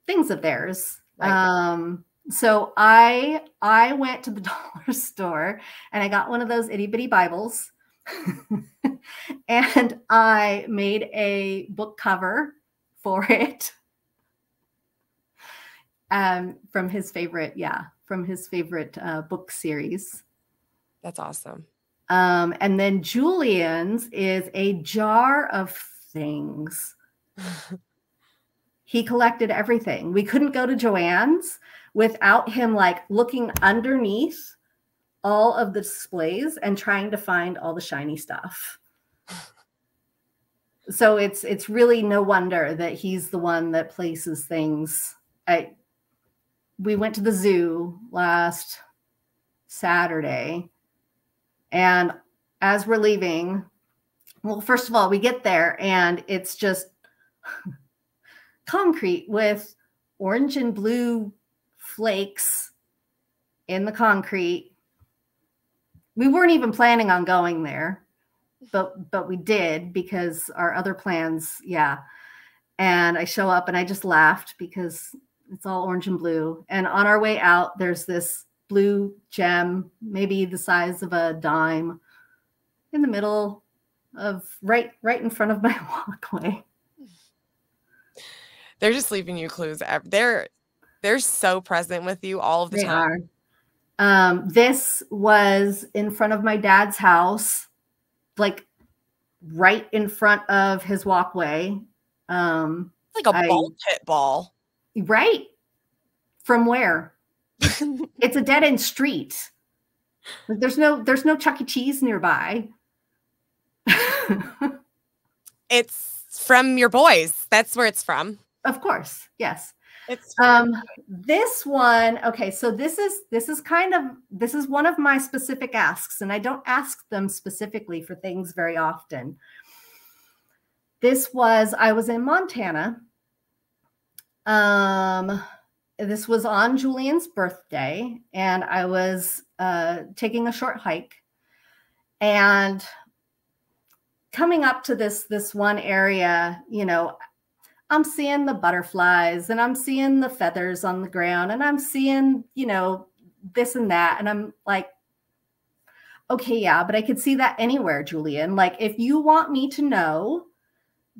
things of theirs. Right. So I went to the dollar store and I got one of those itty bitty Bibles and I made a book cover for it. From his favorite book series. That's awesome. And then Julian's is a jar of things. He collected everything. We couldn't go to Joann's without him like looking underneath all of the displays and trying to find all the shiny stuff. So it's really no wonder that he's the one that places things. We went to the zoo last Saturday, and as we're leaving, well, first of all, we get there and it's just concrete with orange and blue flakes in the concrete. We weren't even planning on going there, but we did because our other plans, yeah. And I show up and I just laughed because it's all orange and blue. And on our way out, there's this blue gem, maybe the size of a dime, in the middle of right in front of my walkway. They're just leaving you clues. They're so present with you all of the time. They are. This was in front of my dad's house, like right in front of his walkway. Like a ball pit ball. Right. From where? It's a dead end street. There's no Chuck E. Cheese nearby. It's from your boys. That's where it's from. Of course. Yes. It's this one. Okay. So this is one of my specific asks, and I don't ask them specifically for things very often. I was in Montana. This was on Julian's birthday, and I was taking a short hike, and coming up to this one area, you know, I'm seeing the butterflies and I'm seeing the feathers on the ground and I'm seeing, you know, this and that. And I'm like, okay, yeah, but I could see that anywhere, Julian. Like, if you want me to know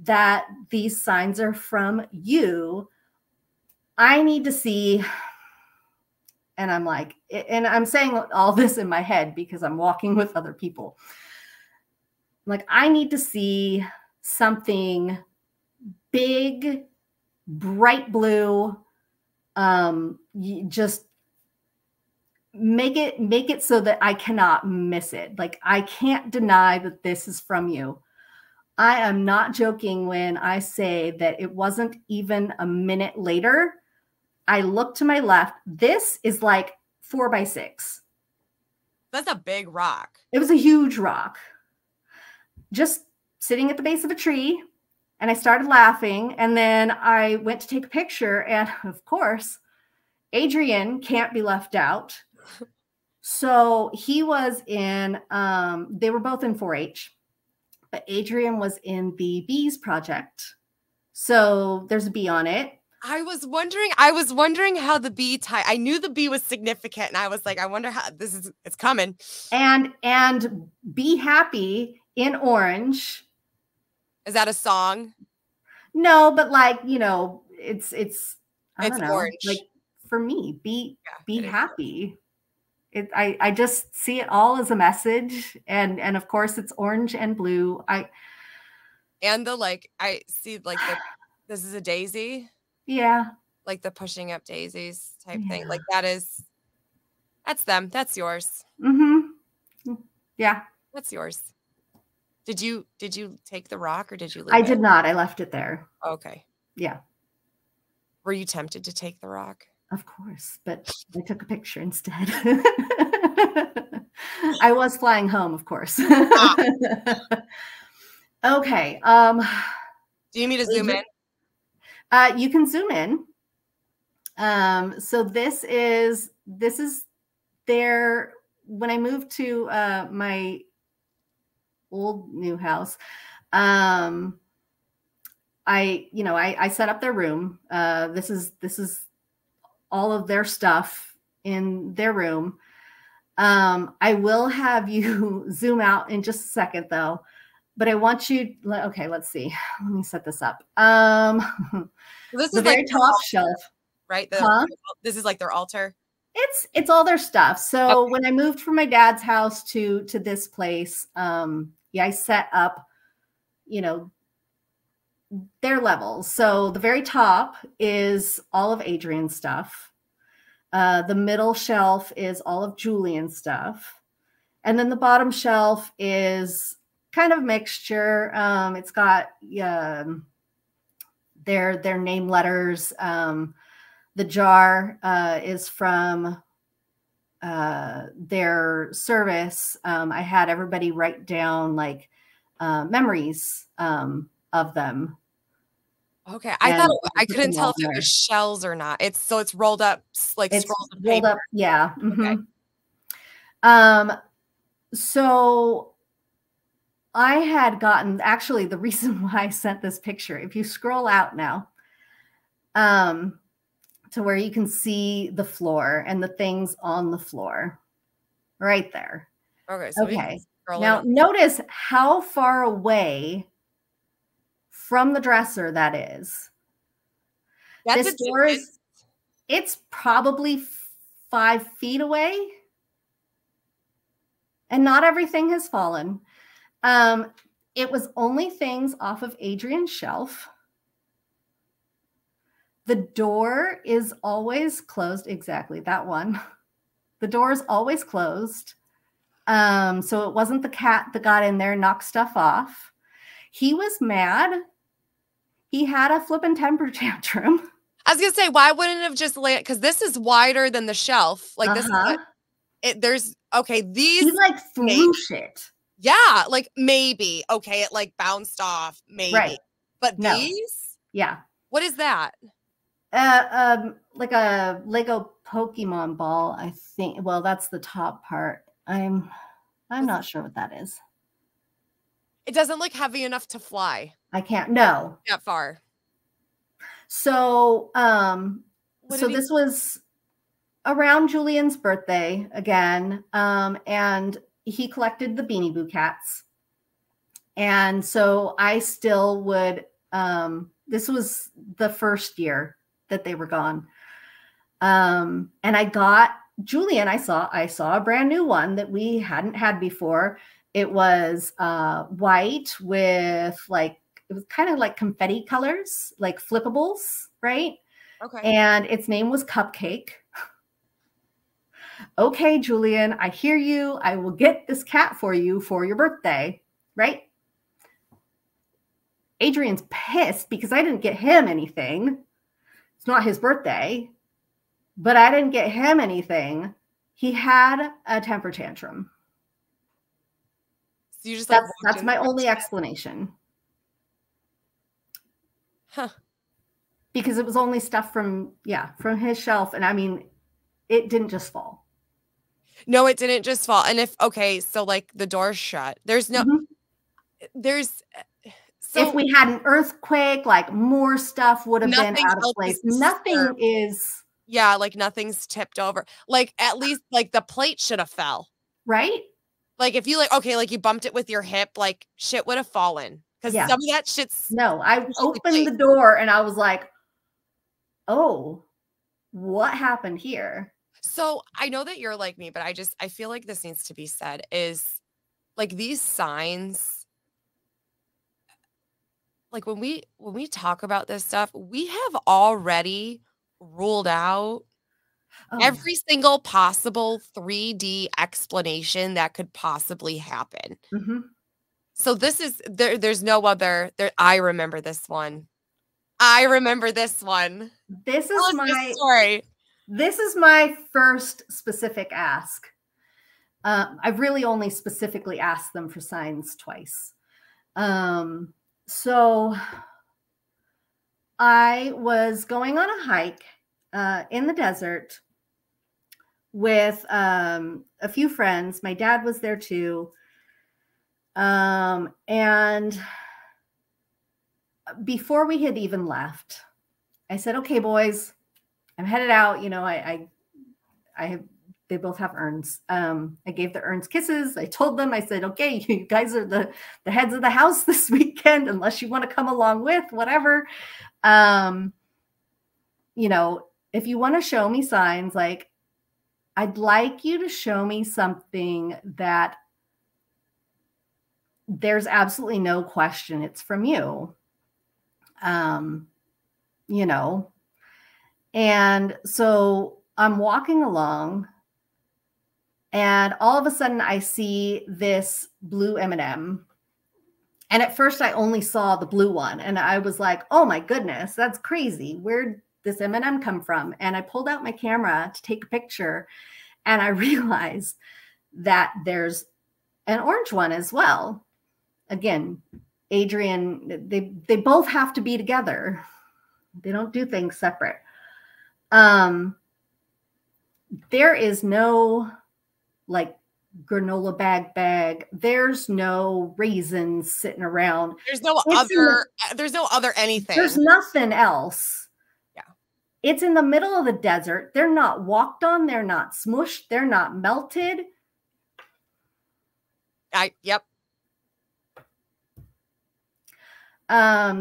that these signs are from you, I need to see. And I'm like, and I'm saying all this in my head because I'm walking with other people. Like, I need to see something big, bright blue. You just make it so that I cannot miss it. Like, I can't deny that this is from you. I am not joking when I say that it wasn't even a minute later. I looked to my left. This is like 4 by 6. That's a big rock. It was a huge rock. Just sitting at the base of a tree, and I started laughing, and then I went to take a picture, and of course, Adrian can't be left out. So he was in, they were both in 4-H, but Adrian was in the bees project. So there's a bee on it. I was wondering how the bee tie. I knew the bee was significant, and I was like, I wonder how it's coming. And Be Happy in orange. Is that a song? No, but like, you know, it's I don't know, orange. like for me, be happy. I just see it all as a message, and of course it's orange and blue. I see like this is a daisy. Yeah. Like the pushing up daisies type thing. Like that's them. That's yours. Mm-hmm. Yeah. That's yours. Did you take the rock or did you leave I did not. I left it there. Okay. Yeah. Were you tempted to take the rock? Of course, but I took a picture instead. I was flying home, of course. Okay. Do you need me to zoom in? You can zoom in. So this is there. When I moved to my old new house, I set up their room. This is all of their stuff in their room. I will have you zoom out in just a second though, but I want you, okay, let's see. Let me set this up. This the is very like top shelf, right? This is like their altar. It's all their stuff. So when I moved from my dad's house to this place, I set up, their levels. So the very top is all of Adrian's stuff. The middle shelf is all of Julian's stuff. And then the bottom shelf is kind of mixture. It's got their name letters. The jar is from their service. I had everybody write down like memories of them. Okay, I couldn't tell if it was shells or not. It's rolled up, like it's scrolls of rolled paper. up, yeah. Mm-hmm. So I had gotten, actually, the reason why I sent this picture, if you scroll out now, to where you can see the floor and the things on the floor, right there. Okay. So okay. Now notice how far away from the dresser that is. This door is, it's probably 5 feet away. And not everything has fallen. It was only things off of Adrian's shelf. The door is always closed. Exactly, that one. The door is always closed. So it wasn't the cat that got in there and knocked stuff off. He was mad He had a flippin' temper tantrum. I was gonna say, why wouldn't it have just laid? Because this is wider than the shelf. Like this is what there's okay. These He like threw shit. Yeah, like maybe okay. It like bounced off, maybe. Right. But No. these, yeah. What is that? Like a Lego Pokemon ball, I think. Well, that's the top part. I'm not sure what that is. It doesn't look heavy enough to fly. I can't. No. That far. So, this was around Julian's birthday again, and he collected the Beanie Boo cats. And so I still would, this was the first year that they were gone. And I got Julian, I saw a brand new one that we hadn't had before. It was white with like, it was kind of like confetti colors, like flippables, right? Okay. And its name was Cupcake. Okay, Julian, I hear you. I will get this cat for you for your birthday, right? Adrian's pissed because I didn't get him anything. It's not his birthday, but I didn't get him anything. He had a temper tantrum. So you just that's my only explanation. Huh. Because it was only stuff from his shelf. And I mean, it didn't just fall. No, it didn't just fall. And so like the door's shut. There's no, so if we had an earthquake, like more stuff would have been out of place. Nothing is. Yeah, like nothing's tipped over. Like at least like the plate should have fell. Right? Like if you like you bumped it with your hip, like shit would have fallen. Because some of that shit's. No, I opened the door and I was like, oh, what happened here? So I know that you're like me, but I feel like this needs to be said is like these signs. Like when we talk about this stuff, we have already ruled out every single possible 3D explanation that could possibly happen. So this is there's no other there. I remember this one. This is my story. This is my first specific ask. I've really only specifically asked them for signs twice. So I was going on a hike in the desert with a few friends. My dad was there too. And before we had even left, I said, okay, boys, I'm headed out. You know, they both have urns. I gave the urns kisses. I told them, I said, okay, you guys are the heads of the house this weekend, unless you want to come along with whatever. You know, if you want to show me signs, like I'd like you to show me something that there's absolutely no question it's from you. You know, and so I'm walking along and all of a sudden I see this blue M&M. And at first I only saw the blue one and I was like, oh my goodness, that's crazy. Where'd this M&M come from? And I pulled out my camera to take a picture and I realized that there's an orange one as well. Again, Adrian, they both have to be together. They don't do things separate. There is no like granola bag. There's no raisins sitting around. There's no other anything. There's nothing else. Yeah. It's in the middle of the desert. They're not walked on. They're not smushed. They're not melted. Yep.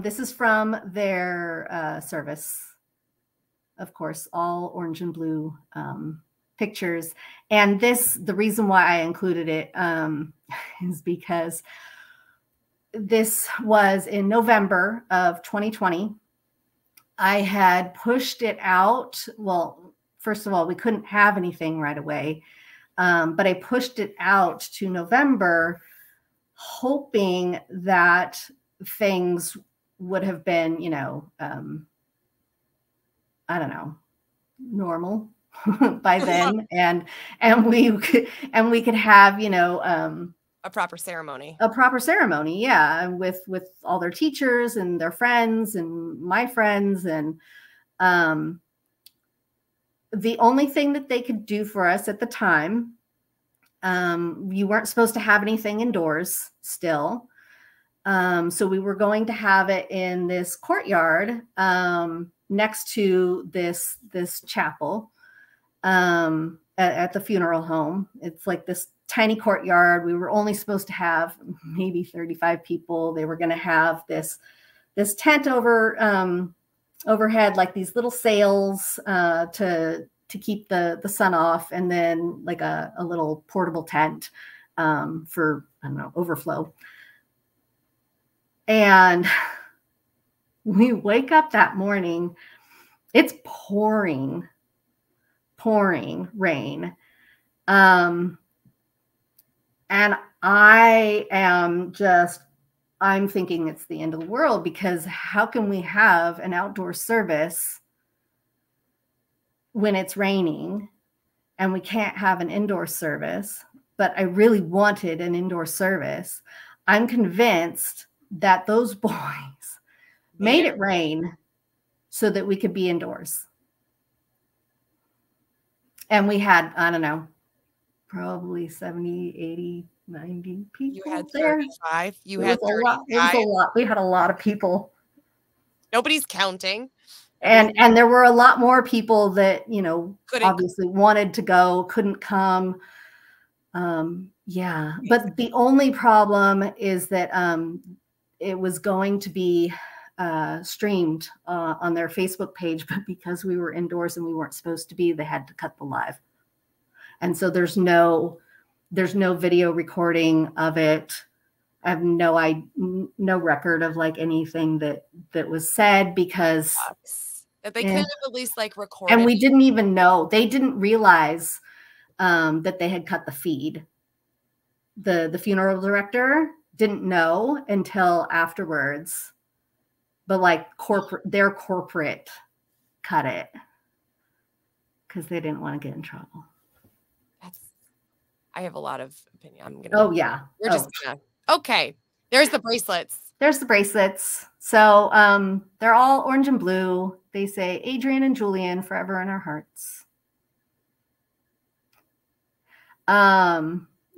This is from their service. Of course, all orange and blue pictures. And the reason why I included it is because this was in November of 2020. I had pushed it out. Well, first of all, we couldn't have anything right away. But I pushed it out to November, hoping that things would have been, you know, I don't know, normal by then. and we could have, you know, a proper ceremony. Yeah, with all their teachers and their friends and my friends. And the only thing that they could do for us at the time, you weren't supposed to have anything indoors still. So we were going to have it in this courtyard next to this chapel at the funeral home. It's like this tiny courtyard. We were only supposed to have maybe 35 people. They were going to have this tent overhead, like these little sails to keep the sun off, and then like a little portable tent for, I don't know, overflow. And we wake up that morning, it's pouring rain. And I'm thinking it's the end of the world, because how can we have an outdoor service when it's raining, and we can't have an indoor service? But I really wanted an indoor service. I'm convinced that those boys made it rain so that we could be indoors. And we had, I don't know, probably 70, 80, 90 people. You had there. 35. You had 35. It was a lot. We had a lot of people. Nobody's counting. And there were a lot more people that, you know, obviously wanted to go, couldn't come. Yeah. But the only problem is that it was going to be streamed on their Facebook page, but because we were indoors and we weren't supposed to be, they had to cut the live. And so there's no video recording of it. I have no record of like anything that was said, because that they could have at least like recorded. And we didn't even know. They didn't realize that they had cut the feed. The funeral director didn't know until afterwards, but like their corporate cut it because they didn't want to get in trouble. I have a lot of opinion. Oh yeah. We're just gonna. Okay. There's the bracelets. So they're all orange and blue. They say Adrian and Julian, forever in our hearts.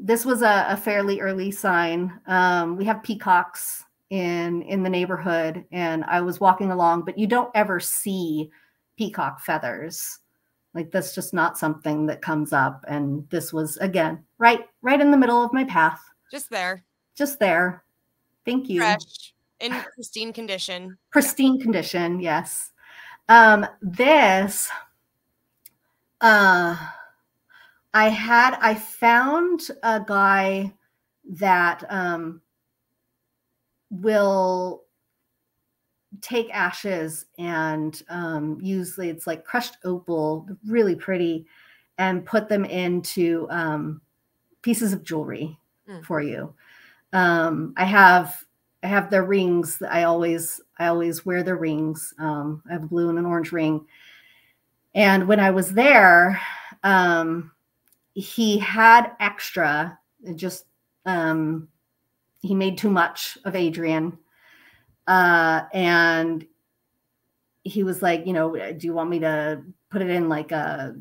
This was a fairly early sign. We have peacocks in the neighborhood, and I was walking along, but you don't ever see peacock feathers. Like, that's just not something that comes up. And this was, again, right in the middle of my path. Just there. Thank you. Fresh, in pristine condition. Condition, yes. This, I found a guy that will take ashes and usually it's like crushed opal, really pretty, and put them into pieces of jewelry for you. I have their rings. I always wear their rings. I have a blue and an orange ring. And when I was there, he had extra. Just he made too much of Adrian. And he was like, you know, do you want me to put it in like a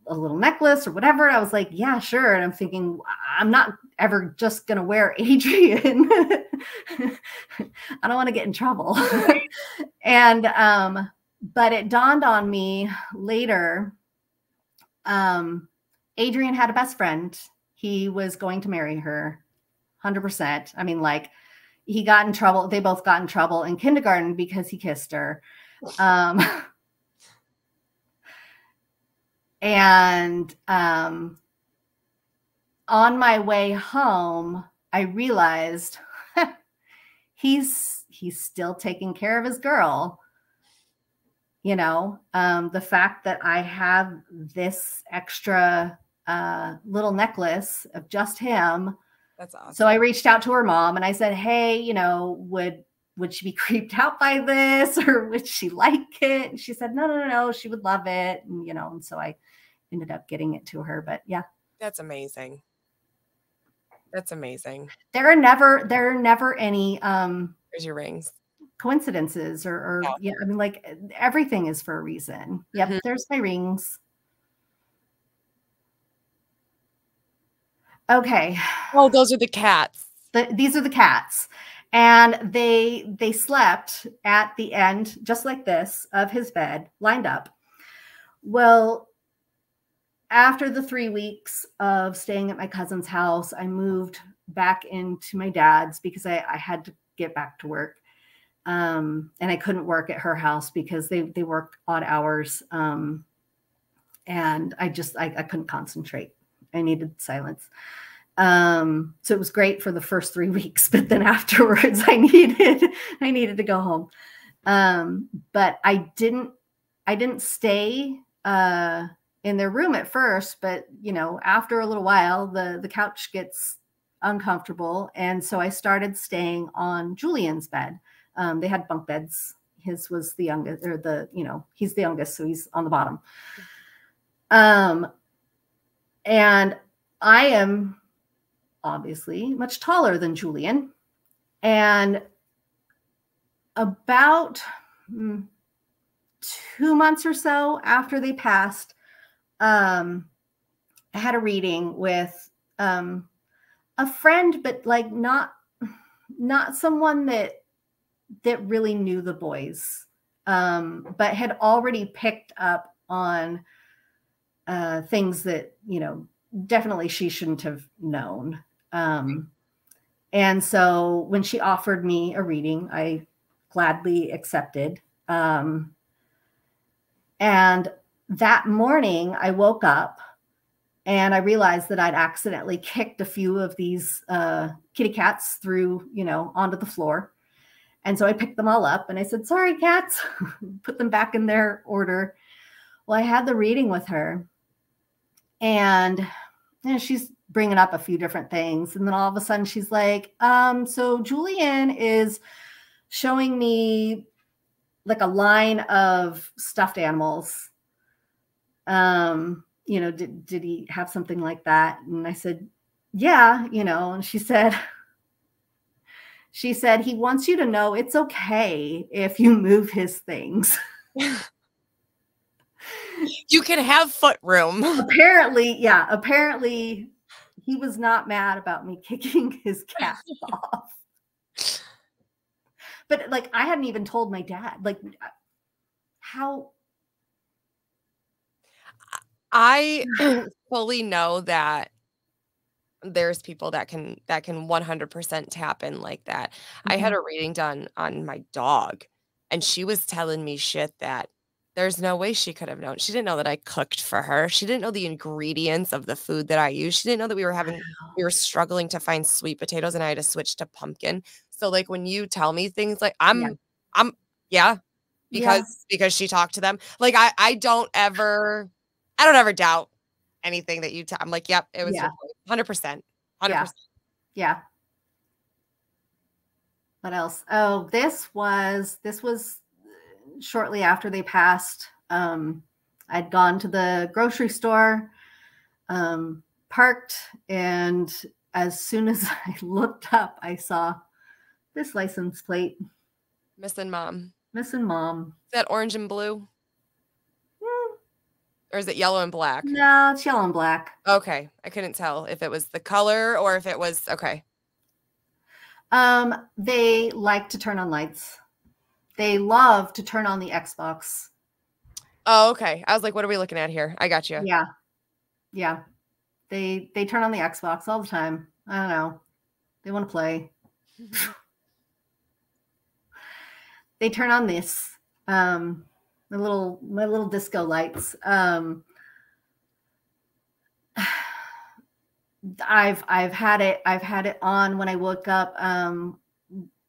little necklace or whatever? And I was like, yeah, sure. And I'm thinking, I'm not ever just going to wear Adrian. I don't want to get in trouble. And, but it dawned on me later. Adrian had a best friend. He was going to marry her 100%. I mean, like, he got in trouble. They both got in trouble in kindergarten because he kissed her. And on my way home, I realized he's still taking care of his girl. You know, the fact that I have this extra little necklace of just him. That's awesome. So I reached out to her mom and I said, hey, you know, would would she be creeped out by this, or would she like it? And she said, no, she would love it. And, and so I ended up getting it to her, but yeah. That's amazing. That's amazing. There are never any, There's your rings. Coincidences or yeah, I mean, like, everything is for a reason. Yep. Mm-hmm. There's my rings. Okay. Oh, those are the cats. These are the cats. And they slept at the end, just like this, of his bed, lined up. Well, after the 3 weeks of staying at my cousin's house, I moved back into my dad's because I had to get back to work. And I couldn't work at her house because they worked odd hours. And I couldn't concentrate. I needed silence. So it was great for the first 3 weeks, but then afterwards I needed to go home. But I didn't stay, in their room at first, but after a little while, the couch gets uncomfortable. And so I started staying on Julian's bed. They had bunk beds. His was the youngest, or he's the youngest, so he's on the bottom. And I am obviously much taller than Julian. And about 2 months or so after they passed, I had a reading with a friend, but like not someone that really knew the boys, but had already picked up on things that, definitely she shouldn't have known. And so when she offered me a reading, I gladly accepted. And that morning I woke up and I realized that I'd accidentally kicked a few of these kitty cats through, onto the floor. And so I picked them all up and I said, sorry, cats, put them back in their order. Well, I had the reading with her and she's bringing up a few different things. And then all of a sudden she's like, so Julian is showing me like a line of stuffed animals. Did he have something like that? And I said, yeah, and she said, he wants you to know it's okay if you move his things. You can have foot room. Apparently he was not mad about me kicking his cats off. But like, I hadn't even told my dad, like, how. I fully know that there's people that can 100% tap in like that. Mm-hmm. I had a reading done on my dog and she was telling me shit that there's no way she could have known. She didn't know that I cooked for her. She didn't know the ingredients of the food that I used. She didn't know that we were struggling to find sweet potatoes and I had to switch to pumpkin. So like when you tell me things like because she talked to them. Like I don't ever doubt anything that you tell. I'm like, yep, it was 100%. 100%. Yeah. What else? Oh, this was shortly after they passed. I'd gone to the grocery store, parked, and as soon as I looked up, I saw this license plate. Missing mom. Is that orange and blue? Or is it yellow and black? No, it's yellow and black. Okay. I couldn't tell if it was the color or if it was, okay. They like to turn on lights. They love to turn on the Xbox. Oh, okay. I was like, what are we looking at here? I got you. Yeah. Yeah. They turn on the Xbox all the time. I don't know. They want to play. They turn on this, my little disco lights. I've had it on when I woke up,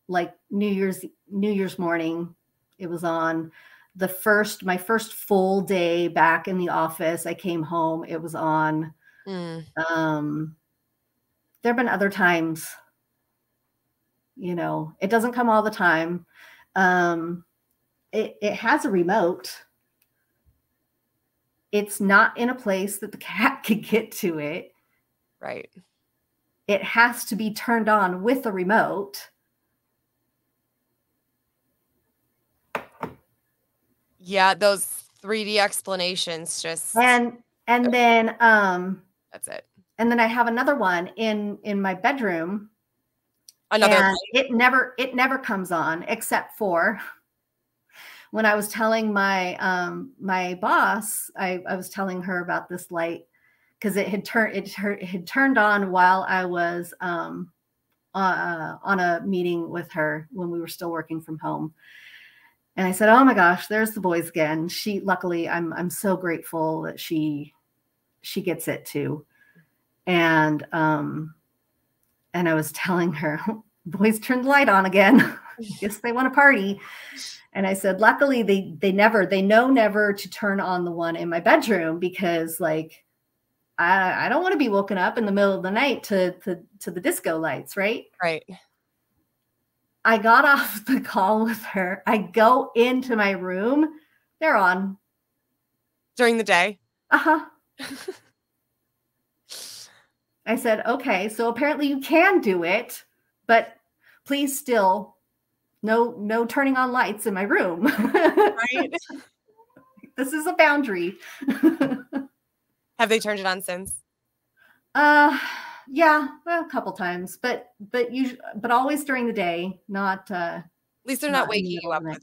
like New Year's morning. It was on my first full day back in the office. I came home, it was on. There've been other times. You know, it doesn't come all the time. It has a remote. It's not in a place that the cat could get to it. Right. It has to be turned on with a remote. Yeah, those 3D explanations just And then that's it. And then I have another one in my bedroom. Another and it never comes on, except for when I was telling my my boss, I was telling her about this light because it had turned on while I was on a meeting with her when we were still working from home. And I said, "Oh my gosh, there's the boys again." Luckily, I'm so grateful that she gets it too. And I was telling her, "Boys turned the light on again. Guess they want to party." And I said, "Luckily, they know never to turn on the one in my bedroom because, like, I don't want to be woken up in the middle of the night to the disco lights, right?" Right. I got off the call with her. I go into my room. They're on. During the day? Uh-huh. I said, "Okay, so apparently you can do it, but please still no turning on lights in my room." Right. This is a boundary. Have they turned it on since? Yeah, well, a couple times, but always during the day, not at least they're not waking you up with it.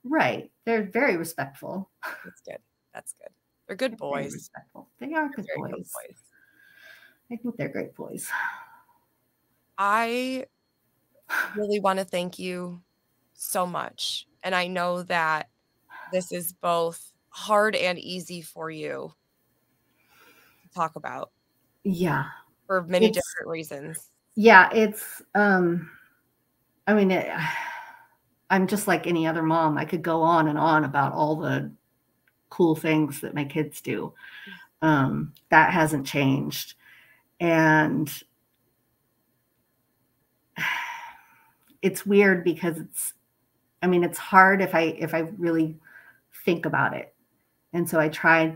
Right. They're very respectful. That's good. That's good. They're good boys. Very respectful. They are good boys. Good boys. I think they're great boys. I really want to thank you so much. And I know that this is both hard and easy for you to talk about. Yeah. For many different reasons. Yeah, it's I mean, I'm just like any other mom. I could go on and on about all the cool things that my kids do. That hasn't changed. And it's weird because it's hard if I really think about it. And so I try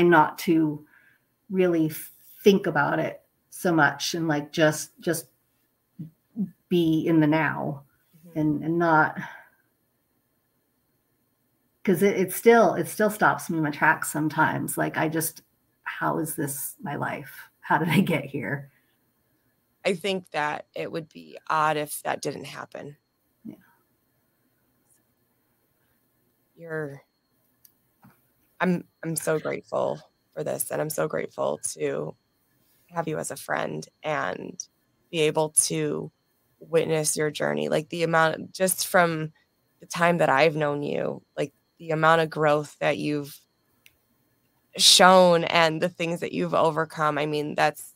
not to really think about it so much and like just be in the now. Mm-hmm. and not, because it still stops me in my tracks sometimes. Like, how is this my life? How did I get here? I think that it would be odd if that didn't happen. Yeah. I'm so grateful for this, and I'm so grateful to have you as a friend and be able to witness your journey. Like, the amount, just from the time that I've known you, like the amount of growth that you've shown and the things that you've overcome. I mean, that's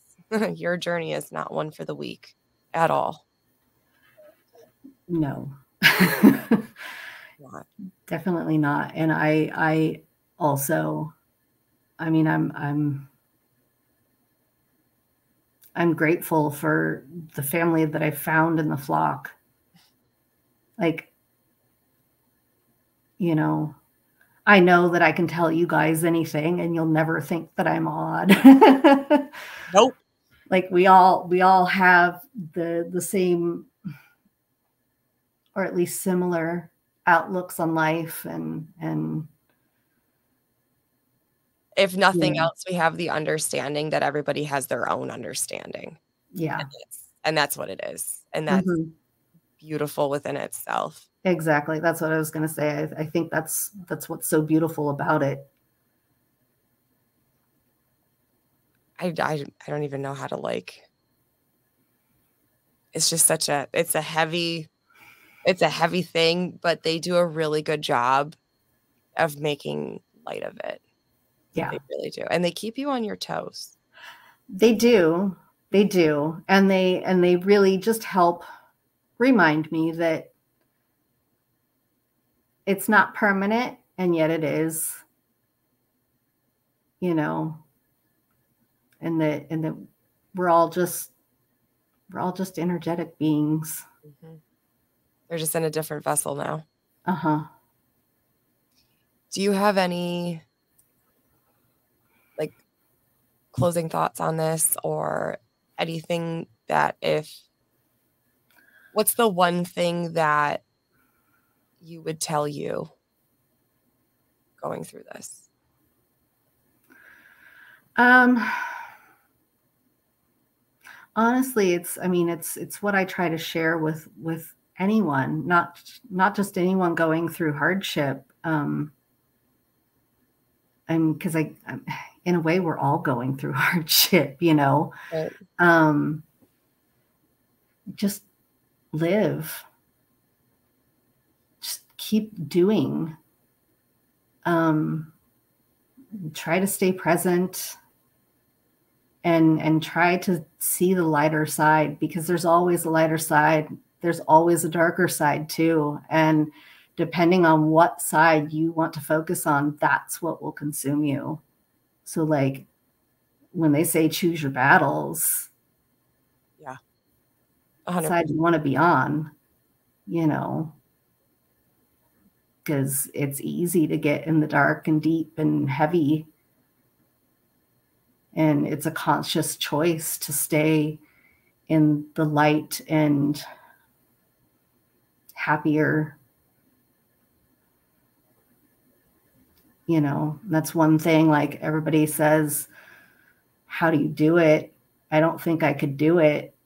your journey is not one for the weak at all. No. Definitely not. And I also, I'm grateful for the family that I found in the flock. Like, I know that I can tell you guys anything and you'll never think that I'm odd. Nope. Like, we all have the same, or at least similar, outlooks on life, and if nothing else, we have the understanding that everybody has their own understanding. Yeah. And that's what it is. And that's beautiful within itself. Exactly. That's what I was going to say. I think that's what's so beautiful about it. I don't even know how to, like, it's just it's a heavy thing, but they do a really good job of making light of it. Yeah. They really do. And they keep you on your toes. They do. They do. And they really just help remind me that it's not permanent, and yet it is, and that we're all just we're all just energetic beings. Mm-hmm. They're just in a different vessel now. Uh-huh. Do you have any like closing thoughts on this, or anything that what's the one thing that you would tell you going through this? Honestly, it's what I try to share with anyone, not just anyone going through hardship. And because I'm, in a way, we're all going through hardship, you know. Right. Just live. Just keep doing. Try to stay present. And try to see the lighter side, because there's always a lighter side. There's always a darker side too. And depending on what side you want to focus on, that's what will consume you. So like when they say choose your battles, Yeah, 100%. Side you want to be on, you know, because it's easy to get in the dark and deep and heavy. And it's a conscious choice to stay in the light and happier. You know, that's one thing. Like everybody says, how do you do it? I don't think I could do it.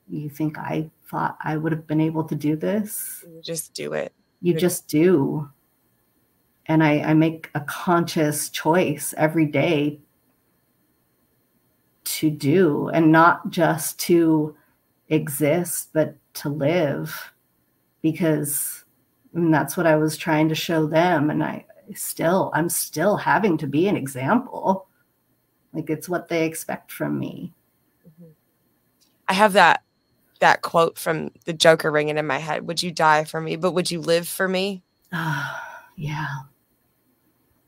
You think I thought I would have been able to do this? You just do it. You just do. And I make a conscious choice every day to do, and not just to exist, but to live, because that's what I was trying to show them. And I'm still having to be an example. Like it's what they expect from me. Mm-hmm. I have that quote from the Joker ringing in my head. Would you die for me, but would you live for me? Yeah.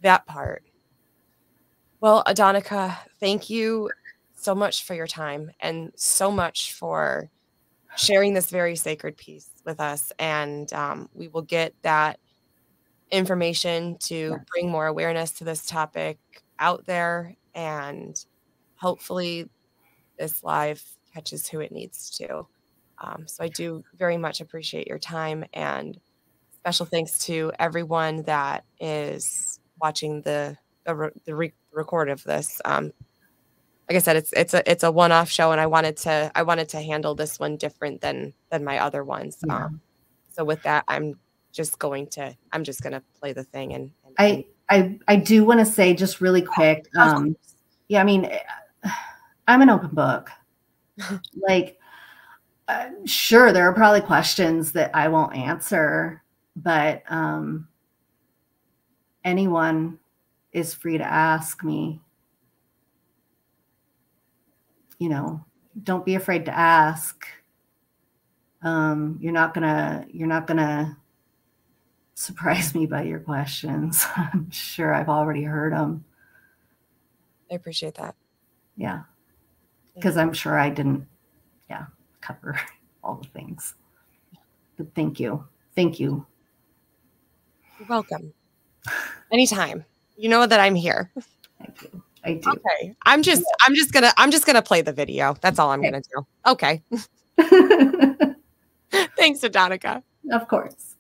That part. Well, Adonica, thank you so much for your time, and so much for sharing this very sacred piece with us. And we will get that information to bring more awareness to this topic out there. And hopefully this live catches who it needs to. So I do very much appreciate your time, and special thanks to everyone that is watching the record of this. Like I said, it's a one-off show, and I wanted to handle this one different than my other ones. Yeah. So with that, I'm just gonna play the thing. And I do want to say just really quick. Yeah, I mean, I'm an open book. Like, sure, there are probably questions that I won't answer, but anyone is free to ask me. You know, don't be afraid to ask. You're not gonna surprise me by your questions. I'm sure I've already heard them. I appreciate that. Yeah, because I'm sure I didn't, cover all the things. But thank you. You're welcome. Anytime. You know that I'm here. Thank you. I do. Okay. I'm just gonna play the video. That's all I'm gonna do. Okay. Thanks, Adonica. Of course.